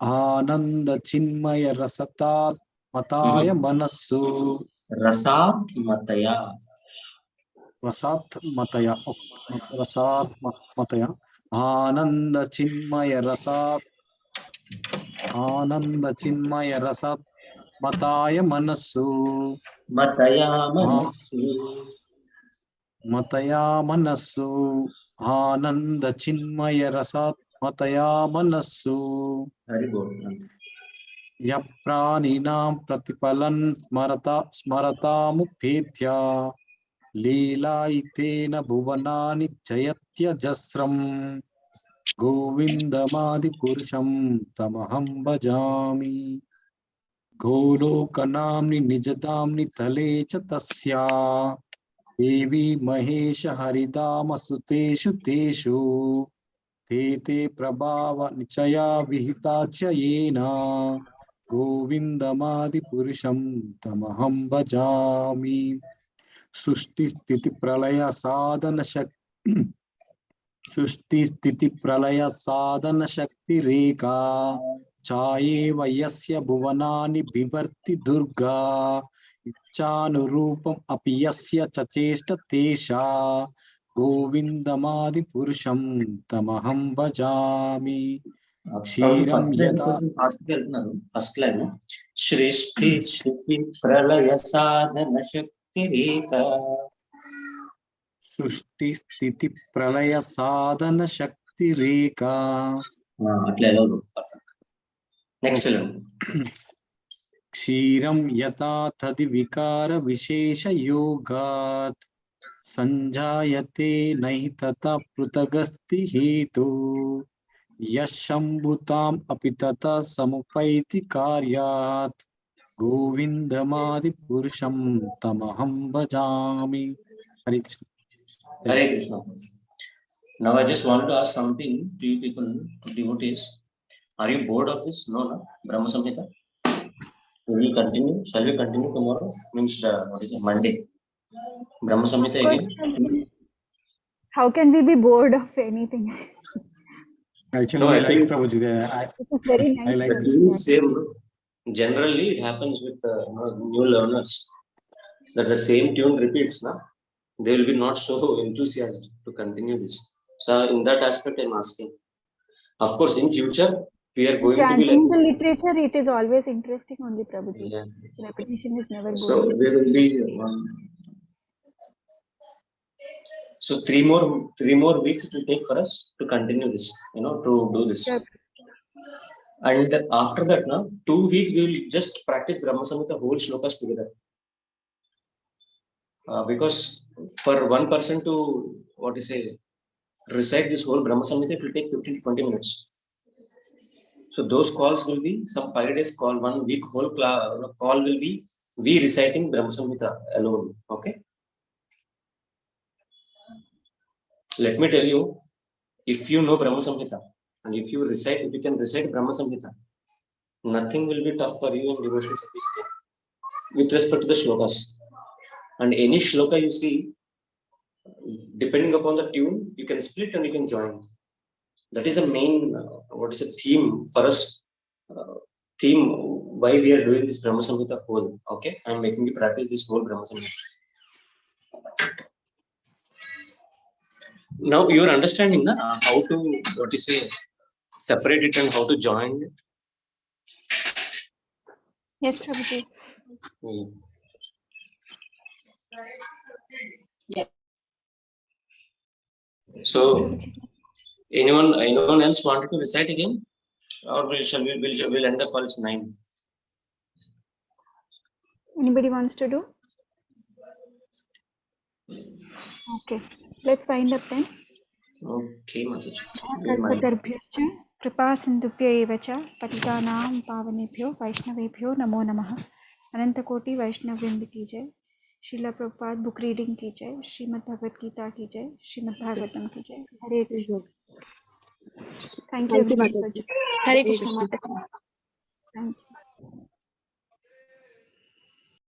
आनंद चिन्मय रसतात मताय मनस्सु रसात्मतया रसात मतया रसात मतया आनंद चिन्मय रसात आनंद चिन्मय रसात मताय मनस्सु मतया मनस्सु मतया मनस्सु आनंद चिन्मय रसात मतया मनस्सु हरि बोल यः प्राणिनां प्रतिफलं स्मरतामुपेत्य लीलायितेन भुवनानि जयत्यजस्रम् गोविन्दमादिपुरुषं तमहं भजामि गोलोकनाम्नि निजधाम्नि तले च तस्या देवी महेश हरिधामसुतेषु तेषु ते प्रभाव निचया विहिता च येन गोविन्दमादिपुरुषं तमहं भजामि सृष्टि स्थिति प्रलय साधन शक्ति सृष्टि स्थिति प्रलय साधन शक्ति रेखा चायेव यस्य भुवनानि बिभर्ति दुर्गा इच्छानुरूपम् अपि यस्य चचेष्ट तेषा गोविन्दमादिपुरुषं तमहं भजामि क्षीरं यदा फर्स्ट लाइन सृष्टि स्थिति प्रलय साधन शक्ति रेखा सृष्टि स्थिति प्रलय साधन शक्ति रेखा नेक्स्ट क्षीरं यथा तद्विकार विशेष योगात् संजायते नहि तथा पृथगस्ति हेतु यशंभुताम् अपि तथा समुपैति कार्यात् गोविन्दमादिपुरुषं तमहं भजामि हरे Krishna Hare Krishna. Now I just wanted to ask something to you people, to devotees. Are you bored of this? No, no. Brahma Samhita. We will continue. Shall we continue tomorrow? Means what is it? Monday. Brahma Samhita again. How can we be bored of anything? Actually, No, we I like think Prabhuji. It is very nice. I like the this. thing is same. Generally, it happens with new learners that the same tune repeats. Na? They will be not so enthusiastic to continue this. So in that aspect, I'm asking. Of course, in future, we are going to be like. Transcendental literature, it is always interesting only, Prabhuji. Yeah. Repetition is never So boring. we will be. So three more weeks it will take for us to continue this. To do this. Sure. And after that, now 2 weeks we will just practice Brahma Samhita whole shlokas together. Because for one person to recite this whole Brahma Samhita, it will take 15 to 20 minutes. So those calls will be some 5 days call, 1 week whole call will be we reciting Brahma Samhita alone. Okay. Let me tell you, if you know Brahma Samhita and if you can recite Brahma Samhita, nothing will be tough for you in devotional service with respect to the shlokas. And any shloka you see, depending upon the tune, you can split and you can join. That is a main, theme for us. Theme why we are doing this Brahma Samhita whole. Okay, I am making you practice this whole Brahma Samhita. Now you are understanding how to separate it and how to join it. Yes, Prabhuji. Yeah. So anyone else wanted to recite again, or we'll end the call at 9. Anybody wants to do? Okay, let's wind up then. Okay, Mataji. सर्वगर्भ्यश्च कृपा सिन्धुभ्य एव च पतितानां पावनेभ्यो वैष्णवेभ्यो नमो नमः। अनंतकोटि वैष्णव वृंद की जय। श्रीला प्रभुपाद बुक रीडिंग की जय। श्रीमद् भगवत गीता की जय। श्रीमद् भागवतम की जय। Hare Krishna. Thank you. Mataji. Hare Krishna Mataji. Thank you.